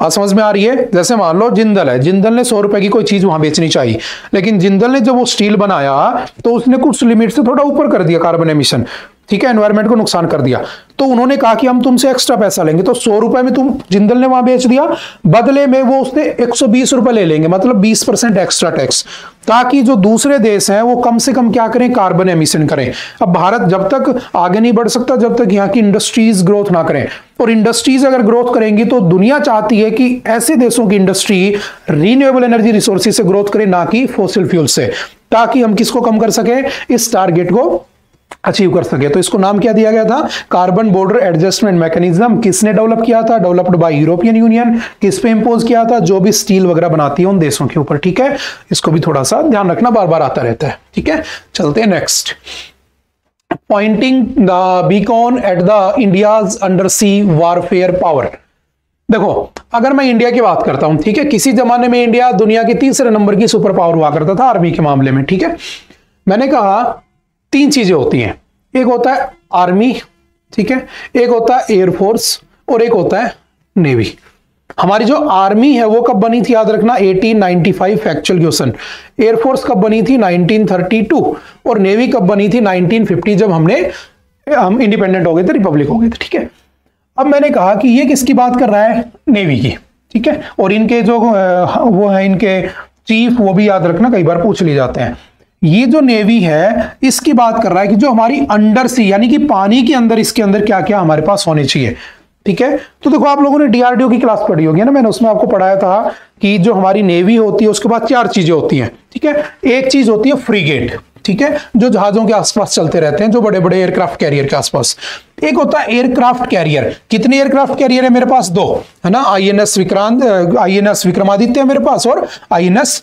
आज समझ में आ रही है? जैसे मान लो जिंदल है, जिंदल ने 100 रुपए की कोई चीज वहां बेचनी चाहिए, लेकिन जिंदल ने जब वो स्टील बनाया तो उसने कुछ लिमिट से थोड़ा ऊपर कर दिया कार्बन एमिशन, ठीक है, एनवायरमेंट को नुकसान कर दिया, तो उन्होंने कहा कि हम तुमसे एक्स्ट्रा पैसा लेंगे। तो 100 रुपए में तुम जिंदल ने वहां बेच दिया, बदले में वो उसने 120 रुपए ले लेंगे, मतलब 20% एक्स्ट्रा टैक्स, ताकि जो दूसरे देश हैं वो कम से कम क्या करें, कार्बन एमिशन करें। अब भारत जब तक आगे नहीं बढ़ सकता जब तक यहाँ की इंडस्ट्रीज ग्रोथ ना करें, और इंडस्ट्रीज अगर ग्रोथ करेंगी तो दुनिया चाहती है कि ऐसे देशों की इंडस्ट्री रीन्यूएबल एनर्जी रिसोर्सेज से ग्रोथ करे, ना कि फॉसिल फ्यूल से, ताकि हम किसको कम कर सके, इस टारगेट को अचीव कर सके। तो इसको नाम क्या दिया गया था, कार्बन बॉर्डर एडजस्टमेंट मैकेनिज्म। किसने डेवलप किया था, डेवलप्ड बाय यूरोपियन यूनियन। किस पे इंपोज किया था, जो भी स्टील वगैरह बनाती है उन देशों के ऊपर, ठीक है। इसको भी थोड़ा सा ध्यान रखना, बार बार आता रहता है, ठीक है। चलते हैं next. Pointing the beacon at the India's under sea warfare power. देखो, अगर मैं इंडिया की बात करता हूं, ठीक है, किसी जमाने में इंडिया दुनिया के तीसरे नंबर की सुपर पावर हुआ करता था आर्मी के मामले में, ठीक है। मैंने कहा 3 चीजें होती हैं, एक होता है आर्मी, ठीक है, एक होता है एयरफोर्स और एक होता है नेवी। हमारी जो आर्मी है वो कब बनी थी, याद रखना 1895 फैक्चुअल क्वेश्चन। एयरफोर्स कब बनी थी, 1932, और नेवी कब बनी थी, 1950, जब हम इंडिपेंडेंट हो गए थे, रिपब्लिक हो गए थे, ठीक है। अब मैंने कहा कि ये किसकी बात कर रहा है, नेवी की, ठीक है। और इनके जो वो है इनके चीफ, वो भी याद रखना, कई बार पूछ लिए जाते हैं। ये जो नेवी है इसकी बात कर रहा है कि जो हमारी अंडर सी, यानी कि पानी के अंदर, इसके अंदर क्या क्या हमारे पास होने चाहिए, ठीक है। तो देखो, आप लोगों ने डीआरडीओ की क्लास पढ़ी होगी ना, मैंने उसमें आपको पढ़ाया था कि जो हमारी नेवी होती है उसके बाद 4 चीजें होती हैं, ठीक है। एक चीज होती है फ्रीगेट, ठीक है, जो जहाजों के आसपास चलते रहते हैं, जो बड़े बड़े एयरक्राफ्ट कैरियर के आसपास। एक होता है एयरक्राफ्ट कैरियर। कितने एयरक्राफ्ट कैरियर है मेरे पास, 2 है ना, आईएनएस विक्रांत, आईएनएस विक्रमादित्य है मेरे पास, और आईएनएस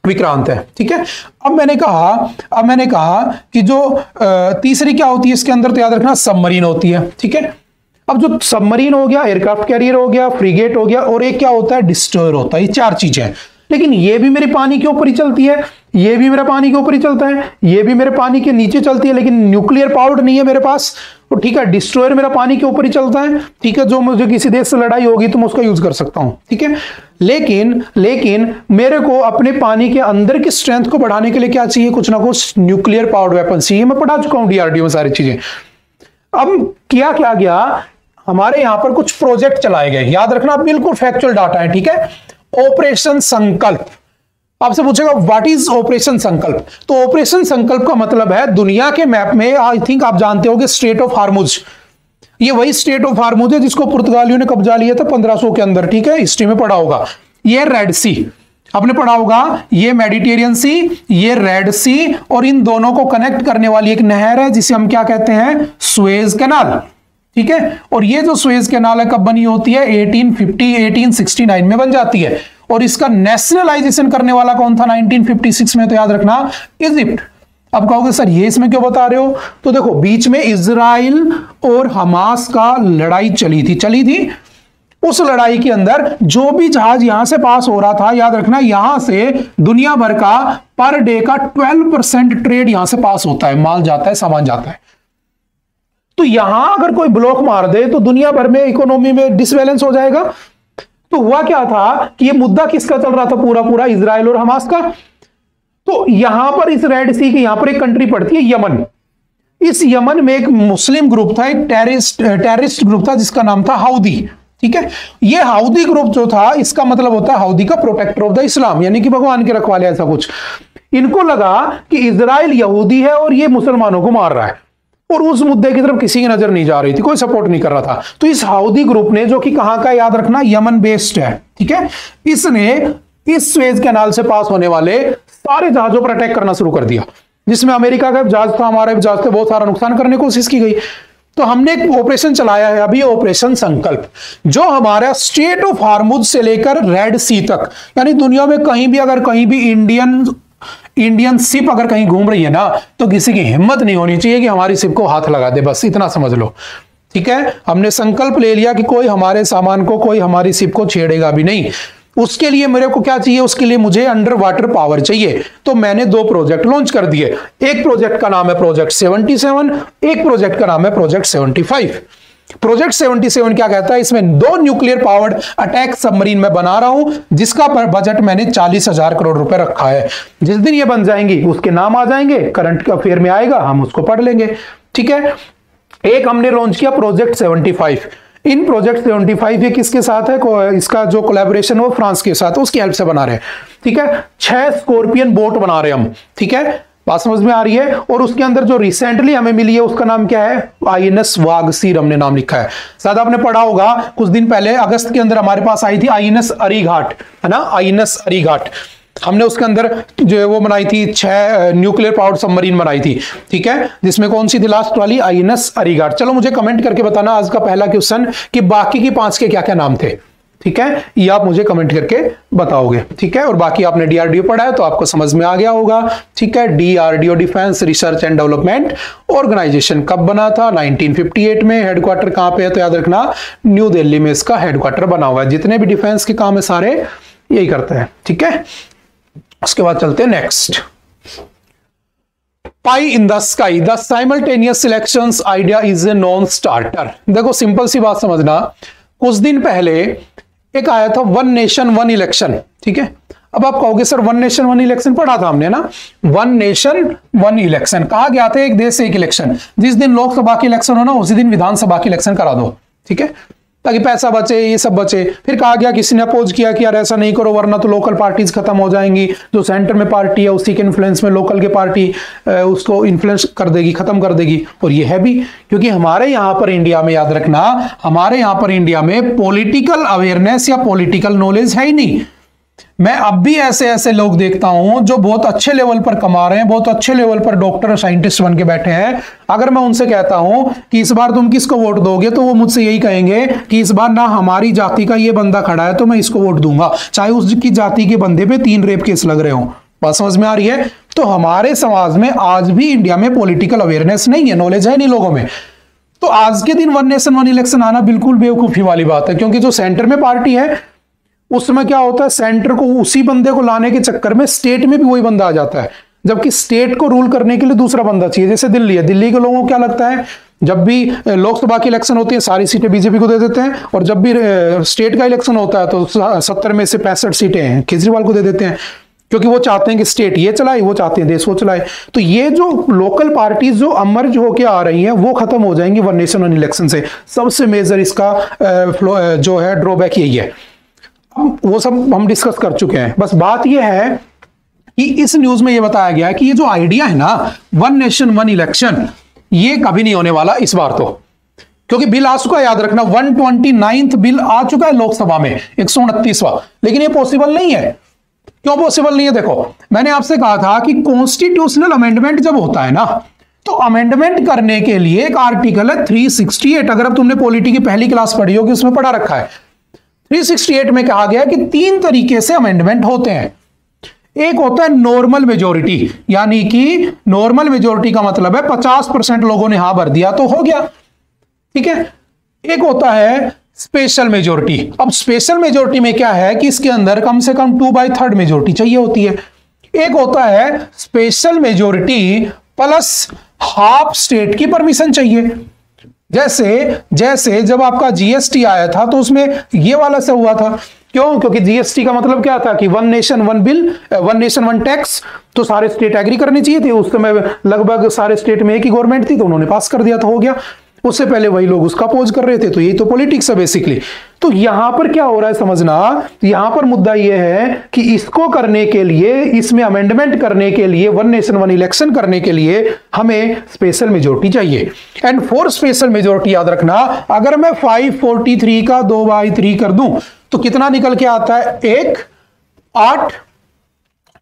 विक्रांत है, ठीक है। अब मैंने कहा कि जो तीसरी क्या होती है इसके अंदर, तो याद रखना सबमरीन होती है, ठीक है। अब जो सबमरीन हो गया, एयरक्राफ्ट कैरियर हो गया, फ्रीगेट हो गया, और एक क्या होता है, डिस्ट्रॉयर होता है। ये 4 चीजें हैं, लेकिन ये भी मेरे पानी के ऊपर ही चलती है, ये भी मेरा पानी के ऊपर ही चलता है, ये भी मेरे पानी के नीचे चलती है, लेकिन न्यूक्लियर पावर्ड नहीं है मेरे पास, तो ठीक है। डिस्ट्रॉयर मेरा पानी के ऊपर ही चलता है, ठीक है, जो मुझे किसी देश से लड़ाई होगी तो मैं उसका यूज कर सकता हूं, ठीक है। लेकिन मेरे को अपने पानी के अंदर की स्ट्रेंथ को बढ़ाने के लिए क्या चाहिए, कुछ ना कुछ न्यूक्लियर पावर्ड वेपन चाहिए। मैं पढ़ा चुका हूं डीआरडीओ में सारी चीजें। अब क्या गया, हमारे यहां पर कुछ प्रोजेक्ट चलाए गए, याद रखना, बिल्कुल फैक्चुअल डाटा है, ठीक है। ऑपरेशन संकल्प, आपसे पूछेगा व्हाट इज ऑपरेशन संकल्प, तो ऑपरेशन संकल्प का मतलब है, दुनिया के मैप में आई थिंक आप जानते होंगे स्ट्रेट ऑफ हार्मुज, ये वही स्ट्रेट ऑफ हार्मुज है जिसको पुर्तगालियों ने कब्जा लिया था 1500 के अंदर, ठीक है, हिस्ट्री में पढ़ा होगा। ये रेड सी आपने पढ़ा होगा, ये मेडिटेरियन सी, ये रेड सी, और इन दोनों को कनेक्ट करने वाली एक नहर है जिसे हम क्या कहते हैं, सुएज कैनाल, ठीक है। और ये जो सुएज कैनाल है कब बनी होती है, 1869 में बन जाती है। और इसका नेशनलाइजेशन करने वाला कौन था 1956 में, तो याद रखना इजिप्ट। अब कहोगे सर ये इसमें क्यों बता रहे हो, तो देखो बीच में इजराइल और हमास का लड़ाई चली थी। उस लड़ाई के अंदर जो भी जहाज यहां से पास हो रहा था, याद रखना यहां से दुनिया भर का पर डे का 12% ट्रेड यहां से पास होता है, माल जाता है, सामान जाता है। तो यहां अगर कोई ब्लॉक मार दे तो दुनिया भर में इकोनॉमी में डिसबैलेंस हो जाएगा। तो हुआ क्या था कि ये मुद्दा किसका चल रहा था, पूरा इजराइल और हमास का। तो यहां पर इस रेड सी की यहां पर एक कंट्री पड़ती है यमन। इस यमन में एक मुस्लिम ग्रुप था, एक टेररिस्ट ग्रुप था जिसका नाम था हाउदी, ठीक है। ये हाउदी ग्रुप जो था, इसका मतलब होता है हाउदी का प्रोटेक्टर ऑफ द इस्लाम, यानी कि भगवान के रखवाले, ऐसा कुछ। इनको लगा कि इजराइल यहूदी है और ये मुसलमानों को मार रहा है, और उस मुद्दे की तरफ किसी की नजर नहीं जा रही थी, कोई सपोर्ट नहीं कर रहा था। तो इस हाउदी ग्रुप ने, जो कि कहां का, याद रखना यमन बेस्ड है, ठीक है, इसने इस सुएज कैनाल से पास होने वाले सारे जहाजों पर अटैक करना शुरू कर दिया, जिसमें अमेरिका का जहाज था, हमारे जहाज थे, बहुत सारा नुकसान करने की कोशिश की गई। तो हमने एक ऑपरेशन चलाया है अभी, ऑपरेशन संकल्प, जो हमारा स्ट्रेट ऑफ हार्मुज से लेकर रेड सी तक, यानी दुनिया में कहीं भी अगर कहीं भी इंडियन शिप अगर कहीं घूम रही है ना, तो किसी की हिम्मत नहीं होनी चाहिए कि हमारी शिप को हाथ लगा दे, बस इतना समझ लो, ठीक है। हमने संकल्प ले लिया कि कोई हमारे सामान को, कोई हमारी शिप को छेड़ेगा भी नहीं। उसके लिए मेरे को क्या चाहिए, उसके लिए मुझे अंडर वाटर पावर चाहिए। तो मैंने 2 प्रोजेक्ट लॉन्च कर दिए। एक प्रोजेक्ट का नाम है प्रोजेक्ट 77, एक प्रोजेक्ट का नाम है प्रोजेक्ट 75। प्रोजेक्ट 77 क्या कहता है, इसमें 2 न्यूक्लियर पावर्ड अटैक सबमरीन में बना रहा हूं, जिसका बजट मैंने 40,000 करोड़ रुपए रखा है। जिस दिन ये बन जाएंगी उसके नाम आ जाएंगे, करंट अफेयर में आएगा, हम उसको पढ़ लेंगे, ठीक है। एक हमने लॉन्च किया प्रोजेक्ट 75। इन प्रोजेक्ट 75 ये किसके साथ है, इसका जो कोलैबोरेशन है वो फ्रांस के साथ है, उसकी हेल्प से बना रहे हैं। ठीक है, 6 स्कॉर्पियन बोट बना रहे हैं हम। ठीक है, बात समझ में आ रही है। और उसके अंदर जो रिसेंटली हमें मिली है उसका नाम क्या है, आईएनएस वागसीर हमने नाम लिखा है। शायद आपने पढ़ा होगा कुछ दिन पहले अगस्त के अंदर हमारे पास आई थी आईएनएस अरीघाट, है ना, आईएनएस अरीघाट। हमने उसके अंदर जो है वो बनाई थी 6 न्यूक्लियर पावर्ड सबमरीन बनाई थी। ठीक है, जिसमें कौन सी थी लास्ट वाली, आईएनएस अरीघाट। चलो मुझे कमेंट करके बताना आज का पहला क्वेश्चन कि बाकी की 5 के क्या क्या नाम थे। ठीक है, ये आप मुझे कमेंट करके बताओगे। ठीक है, और बाकी आपने डीआरडीओ पढ़ा है तो आपको समझ में आ गया होगा। ठीक है, DRDO defence research and development organisation कब बना था, 1958 में। हेडक्वार्टर कहां पे है, तो याद रखना न्यू दिल्ली में इसका हेडक्वार्टर बना हुआ है। जितने भी डिफेंस के काम है सारे यही करते हैं। ठीक है, उसके बाद चलते हैं next. Pi in the sky the simultaneous selections idea is a non starter. देखो सिंपल सी बात समझना, कुछ दिन पहले एक आया था वन नेशन वन इलेक्शन। ठीक है, अब आप कहोगे sir one nation one election पढ़ा था हमने ना, वन नेशन वन इलेक्शन कहा गया था एक देश एक इलेक्शन। जिस दिन लोकसभा की इलेक्शन हो ना उसी दिन विधानसभा की इलेक्शन करा दो। ठीक है, ताकि पैसा बचे, ये सब बचे। फिर कहा गया, किसी ने अपोज किया कि यार ऐसा नहीं करो वरना तो लोकल पार्टीज खत्म हो जाएंगी। जो सेंटर में पार्टी है उसी के इन्फ्लुएंस में लोकल के पार्टी उसको इन्फ्लुएंस कर देगी, खत्म कर देगी। और ये है भी, क्योंकि हमारे यहां पर इंडिया में, याद रखना, हमारे यहां पर इंडिया में पॉलिटिकल अवेयरनेस या पॉलिटिकल नॉलेज है ही नहीं। मैं अब भी ऐसे ऐसे लोग देखता हूं जो बहुत अच्छे लेवल पर कमा रहे हैं, बहुत अच्छे लेवल पर डॉक्टर साइंटिस्ट बन के बैठे हैं। अगर मैं उनसे कहता हूं कि इस बार तुम किसको वोट दोगे, तो वो मुझसे यही कहेंगे कि इस बार ना हमारी जाति का ये बंदा खड़ा है तो मैं इसको वोट दूंगा, चाहे उसकी जाति के बंदे पे 3 रेप केस लग रहे हो। बात समझ में आ रही है। तो हमारे समाज में आज भी इंडिया में पॉलिटिकल अवेयरनेस नहीं है, नॉलेज है नहीं लोगों में। तो आज के दिन वन नेशन वन इलेक्शन आना बिल्कुल बेवकूफी वाली बात है, क्योंकि जो सेंटर में पार्टी है उस समय क्या होता है, सेंटर को उसी बंदे को लाने के चक्कर में स्टेट में भी वही बंदा आ जाता है, जबकि स्टेट को रूल करने के लिए दूसरा बंदा चाहिए। जैसे दिल्ली है, दिल्ली के लोगों को क्या लगता है, जब भी लोकसभा की इलेक्शन होती है सारी सीटें बीजेपी को दे देते हैं, और जब भी स्टेट का इलेक्शन होता है तो 70 में से 65 सीटें केजरीवाल को दे देते हैं, क्योंकि वो चाहते हैं कि स्टेट ये चलाए, वो चाहते हैं देश वो चलाए। तो ये जो लोकल पार्टीज जो अमर्ज होके आ रही हैं वो खत्म हो जाएंगी वन नेशन वन इलेक्शन से। सबसे मेजर इसका जो है ड्रॉबैक यही है। वो सब हम डिस्कस कर चुके हैं। बस बात यह है कि इस न्यूज में यह बताया गया है कि ये जो आइडिया है ना वन नेशन वन इलेक्शन, ये कभी नहीं होने वाला इस बार तो, क्योंकि बिल आ चुका है। याद रखना 129th बिल आ चुका है लोकसभा में, 129वां। लेकिन ये पॉसिबल नहीं है। क्यों पॉसिबल नहीं है? देखो, मैंने आपसे कहा था कि कॉन्स्टिट्यूशनल अमेंडमेंट जब होता है ना, तो अमेंडमेंट करने के लिए एक आर्टिकल है 368। अगर अब तुमने पॉलिटी की पहली क्लास पढ़ी होगी उसमें पढ़ा रखा है। 368 में कहा गया कि 3 तरीके से अमेंडमेंट होते हैं। एक होता है नॉर्मल मेजोरिटी, यानी कि नॉर्मल मेजोरिटी का मतलब है 50% लोगों ने हां भर दिया तो हो गया। ठीक है। एक होता है स्पेशल मेजोरिटी। अब स्पेशल मेजोरिटी में क्या है कि इसके अंदर कम से कम 2/3 मेजोरिटी चाहिए होती है। एक होता है special majority plus half state की परमिशन चाहिए। जैसे जब आपका जीएसटी आया था तो उसमें ये वाला से हुआ था। क्यों? क्योंकि जीएसटी का मतलब क्या था कि one nation one bill, one nation one tax, तो सारे स्टेट एग्री करने चाहिए थे। उस समय लगभग सारे स्टेट में एक ही गवर्नमेंट थी तो उन्होंने पास कर दिया, तो हो गया। उससे पहले वही लोग उसका अपोज कर रहे थे, तो यही तो पॉलिटिक्स है बेसिकली। तो यहां पर क्या हो रहा है समझना, यहां पर मुद्दा यह है कि इसको करने के लिए, इसमें अमेंडमेंट करने के लिए, वन नेशन वन इलेक्शन करने के लिए हमें स्पेशल मेजोरिटी चाहिए। एंड फॉर स्पेशल मेजोरिटी याद रखना, अगर मैं 543 का 2/3 कर दूं तो कितना निकल के आता है? 1 8।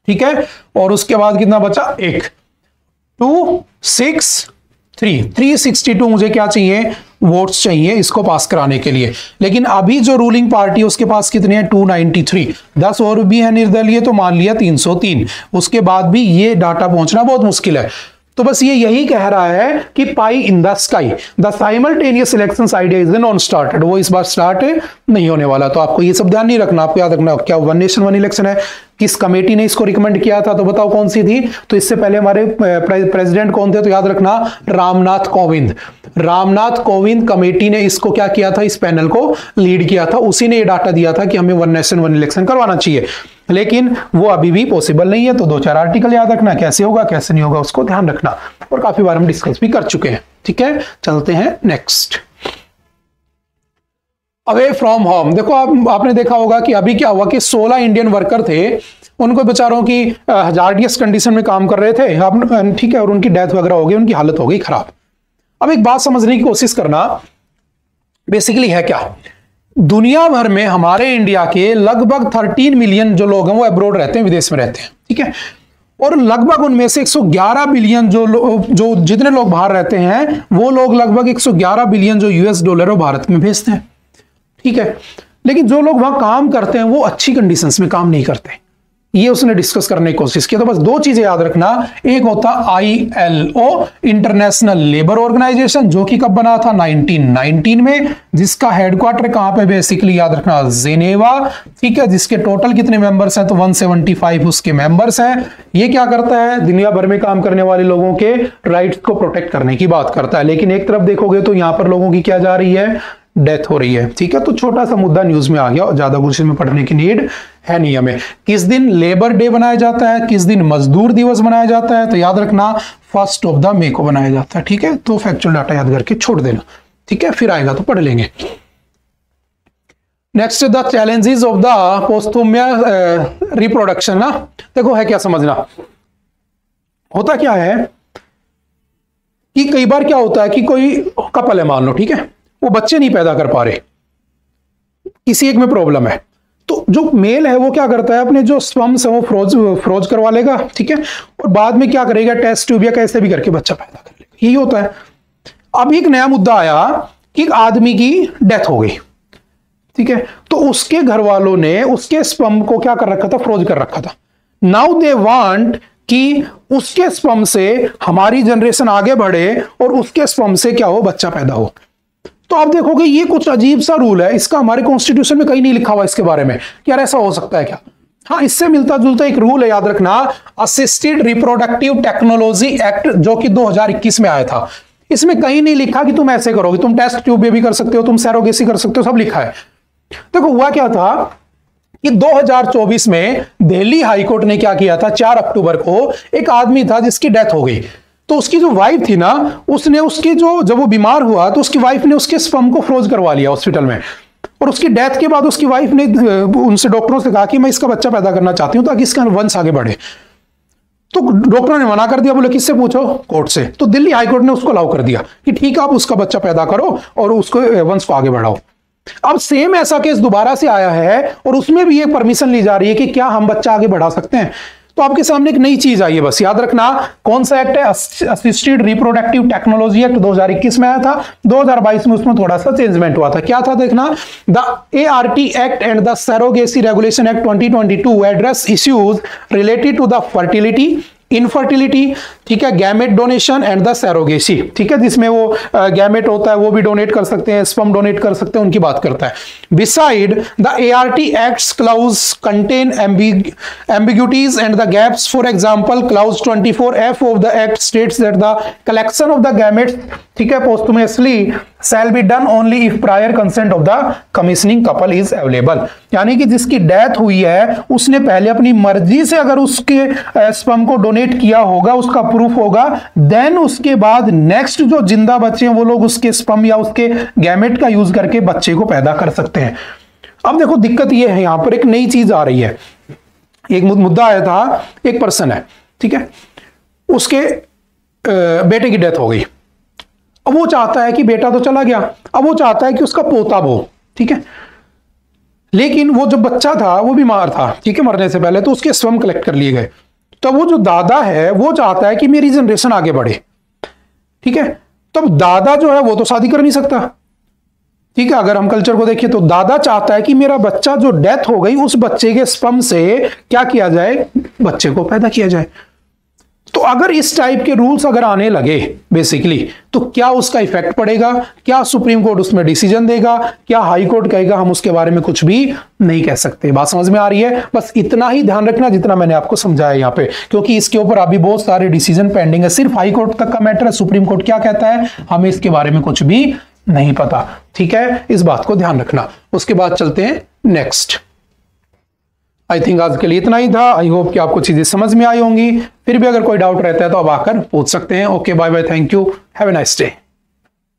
ठीक है। और उसके बाद कितना बचा? 1 2 6 362 मुझे क्या चाहिए? वोट्स चाहिए इसको पास कराने के लिए। लेकिन अभी जो रूलिंग पार्टी है उसके पास कितने हैं? 293। 10 और भी है निर्दलीय तो मान लिया 303। उसके बाद भी ये डाटा पहुंचना बहुत मुश्किल है। तो बस ये यही कह रहा है कि pie in the sky the simultaneous elections idea is non started. वो इस बार स्टार्ट नहीं होने वाला। तो आपको ये सब ध्यान नहीं रखना, आपको याद रखना क्या वन नेशन वन इलेक्शन है। किस कमेटी ने इसको रिकमेंड किया था तो बताओ कौन सी थी? तो इससे पहले हमारे प्रेसिडेंट कौन थे? तो याद रखना रामनाथ कोविंद। रामनाथ कोविंद कमेटी ने इसको क्या किया था? इस पैनल को लीड किया था। उसी ने ये डाटा दिया था कि हमें वन नेशन वन इलेक्शन करवाना चाहिए। लेकिन वो अभी भी पॉसिबल नहीं है। तो 2-4 आर्टिकल याद रखना, कैसे होगा कैसे नहीं होगा उसको ध्यान रखना, और काफी बार हम डिस्कस भी कर चुके हैं। ठीक है, चलते हैं नेक्स्ट। Away from home. देखो आपने देखा होगा कि अभी क्या हुआ कि 16 इंडियन वर्कर थे, उनको बेचारों की हजार्डियस कंडीशन में काम कर रहे थे, ठीक है, और उनकी डेथ वगैरह हो गई, उनकी हालत हो गई खराब। अब एक बात समझने की कोशिश करना, बेसिकली है क्या, दुनिया भर में हमारे इंडिया के लगभग 13 मिलियन जो लोग हैं वो अब्रोड रहते हैं, विदेश में रहते हैं। ठीक है, और लगभग उनमें से 111 बिलियन जो जितने लोग बाहर रहते हैं वो लोग लगभग 111 बिलियन जो यूएस डॉलर भारत में भेजते हैं। ठीक है, लेकिन जो लोग वहां काम करते हैं वो अच्छी कंडीशंस में काम नहीं करते, ये उसने डिस्कस करने की कोशिश की। तो बस 2 चीजें याद रखना, एक होता ILO इंटरनेशनल लेबर ऑर्गेनाइजेशन, जो कि कब बना था 1919 में, जिसका हेडक्वार्टर कहां पे, बेसिकली याद रखना जेनेवा। ठीक है, जिसके टोटल कितने मेंबर्स हैं, तो 175 उसके मेंबर्स हैं। ये क्या करता है, दुनिया भर में काम करने वाले लोगों के राइट्स को प्रोटेक्ट करने की बात करता है। लेकिन एक तरफ देखोगे तो यहां पर लोगों की क्या जा रही है, डेथ हो रही है। ठीक है, तो छोटा सा मुद्दा न्यूज में आ गया, ज्यादा कुछ इसमें पढ़ने की नीड है नहीं हमें। किस दिन लेबर डे बनाया जाता है, किस दिन मजदूर दिवस मनाया जाता है, तो याद रखना 1 मई को बनाया जाता है। ठीक है, तो फैक्चुअल डाटा याद करके छोड़ देना। ठीक है, फिर आएगा तो पढ़ लेंगे। Next, the challenges of the posthumous reproduction ना, देखो है क्या समझना, होता क्या है कि कई बार क्या होता है कि कोई कपल है मान लो, ठीक है, वो बच्चे नहीं पैदा कर पा रहे, किसी एक में प्रॉब्लम है, तो जो मेल है वो क्या करता है, अपने जो स्पर्म्स है वो फ्रोज करवा लेगा। ठीक है, और बाद में क्या करेगा, टेस्ट ट्यूब या कैसे भी करके बच्चा पैदा कर लेगा, यही होता है। अब एक नया मुद्दा आया कि आदमी की डेथ हो गई, ठीक है, तो उसके घर वालों ने उसके स्पर्म को क्या कर रखा था, फ्रोज कर रखा था। नाउ दे वांट कि उसके स्पर्म से हमारी जनरेशन आगे बढ़े और उसके स्पर्म से क्या हो, बच्चा पैदा हो। तो आप देखोगे ये कुछ अजीब सा रूल है, इसका हमारे कॉन्स्टिट्यूशन में कहीं नहीं लिखा हुआ इसके बारे में कि यार ऐसा हो सकता है क्या। हाँ, इससे मिलता जुलता एक रूल है, याद रखना, असिस्टेड रिप्रोडक्टिव टेक्नोलॉजी एक्ट, जो कि 2021 में आया था। इसमें कहीं नहीं लिखा कि तुम ऐसे करोगे, तुम टेस्ट ट्यूब भी कर सकते हो, तुम सैरोगेसी कर सकते हो, सब लिखा है। देखो हुआ क्या था कि 2024 में दिल्ली हाईकोर्ट ने क्या किया था, 4 अक्टूबर को एक आदमी था जिसकी डेथ हो गई, तो उसकी जो वाइफ थी ना, उसने उसकी जब वो बीमार हुआ तो उसकी वाइफ ने उसके स्पर्म को फ्रोज करवा लिया हॉस्पिटल में, और उसकी डेथ के बाद उसकी वाइफ ने उनसे डॉक्टरों से कहा कि मैं इसका बच्चा पैदा करना चाहती हूं ताकि इसका वंश आगे बढ़े। तो डॉक्टरों ने मना कर दिया, बोले किससे पूछो, कोर्ट से। तो दिल्ली हाईकोर्ट ने उसको अलाउ कर दिया कि ठीक है आप उसका बच्चा पैदा करो और उसको वंश को आगे बढ़ाओ। अब सेम ऐसा केस दोबारा से आया है और उसमें भी एक परमिशन ली जा रही है कि क्या हम बच्चा आगे बढ़ा सकते हैं। तो आपके सामने एक नई चीज आई है, बस याद रखना कौन सा एक्ट है, असिस्टेड रिप्रोडक्टिव टेक्नोलॉजी एक्ट 2021 में आया था। 2022 में उसमें थोड़ा सा चेंजमेंट हुआ था, क्या था देखना, the ART act and the surrogacy regulation act 2022 address issues related to the fertility, infertility, ठीक है, gamete donation and the surrogacy, ठीक है, जिसमें वो गैमेट होता है वो भी डोनेट कर सकते हैं, स्पर्म डोनेट कर सकते हैं, उनकी बात करता है। Beside the ART acts clause contain ambiguities and the gaps, for example clause 24F of the act states that the collection of the gametes, ठीक है, posthumously shall be done only if prior consent of the commissioning couple is available। यानी कि जिसकी death हुई है उसने पहले अपनी मर्जी से अगर उसके स्पर्म को डोनेट किया होगा, उसका प्रूफ होगा, देन उसके बाद नेक्स्ट जो जिंदा बच्चे हैं वो लोग उसके स्पर्म या उसके गैमेट का यूज करके बच्चे को पैदा कर सकते हैं। अब देखो दिक्कत ये है, यहां पर एक नई चीज आ रही है। एक मुद्दा आया था, एक पर्सन है, ठीक है, उसके बेटे की डेथ हो गई, अब वो चाहता है कि बेटा तो चला गया, अब वो चाहता है कि उसका पोता हो, ठीक है, लेकिन वो जो बच्चा था वो बीमार था, ठीक है, मरने से पहले, तो उसके स्पर्म कलेक्ट कर लिए गए। तो वो जो दादा है वो चाहता है कि मेरी जनरेशन आगे बढ़े, ठीक है, तो अब दादा जो है वो तो शादी कर नहीं सकता, ठीक है, अगर हम कल्चर को देखिए तो दादा चाहता है कि मेरा बच्चा जो डेथ हो गई उस बच्चे के स्पर्म से क्या किया जाए, बच्चे को पैदा किया जाए। तो अगर इस टाइप के रूल्स अगर आने लगे बेसिकली, तो क्या उसका इफेक्ट पड़ेगा, क्या सुप्रीम कोर्ट उसमें डिसीजन देगा, क्या हाई कोर्ट कहेगा, हम उसके बारे में कुछ भी नहीं कह सकते। बात समझ में आ रही है? बस इतना ही ध्यान रखना जितना मैंने आपको समझाया यहाँ पे, क्योंकि इसके ऊपर अभी बहुत सारे डिसीजन पेंडिंग है, सिर्फ हाई कोर्ट तक का मैटर है, सुप्रीम कोर्ट क्या कहता है हमें इसके बारे में कुछ भी नहीं पता, ठीक है, इस बात को ध्यान रखना। उसके बाद चलते हैं नेक्स्ट। आई थिंक आज के लिए इतना ही था। आई होप कि आपको चीजें समझ में आई होंगी। फिर भी अगर कोई डाउट रहता है तो आप आकर पूछ सकते हैं। Okay, bye bye, thank you, have a nice day.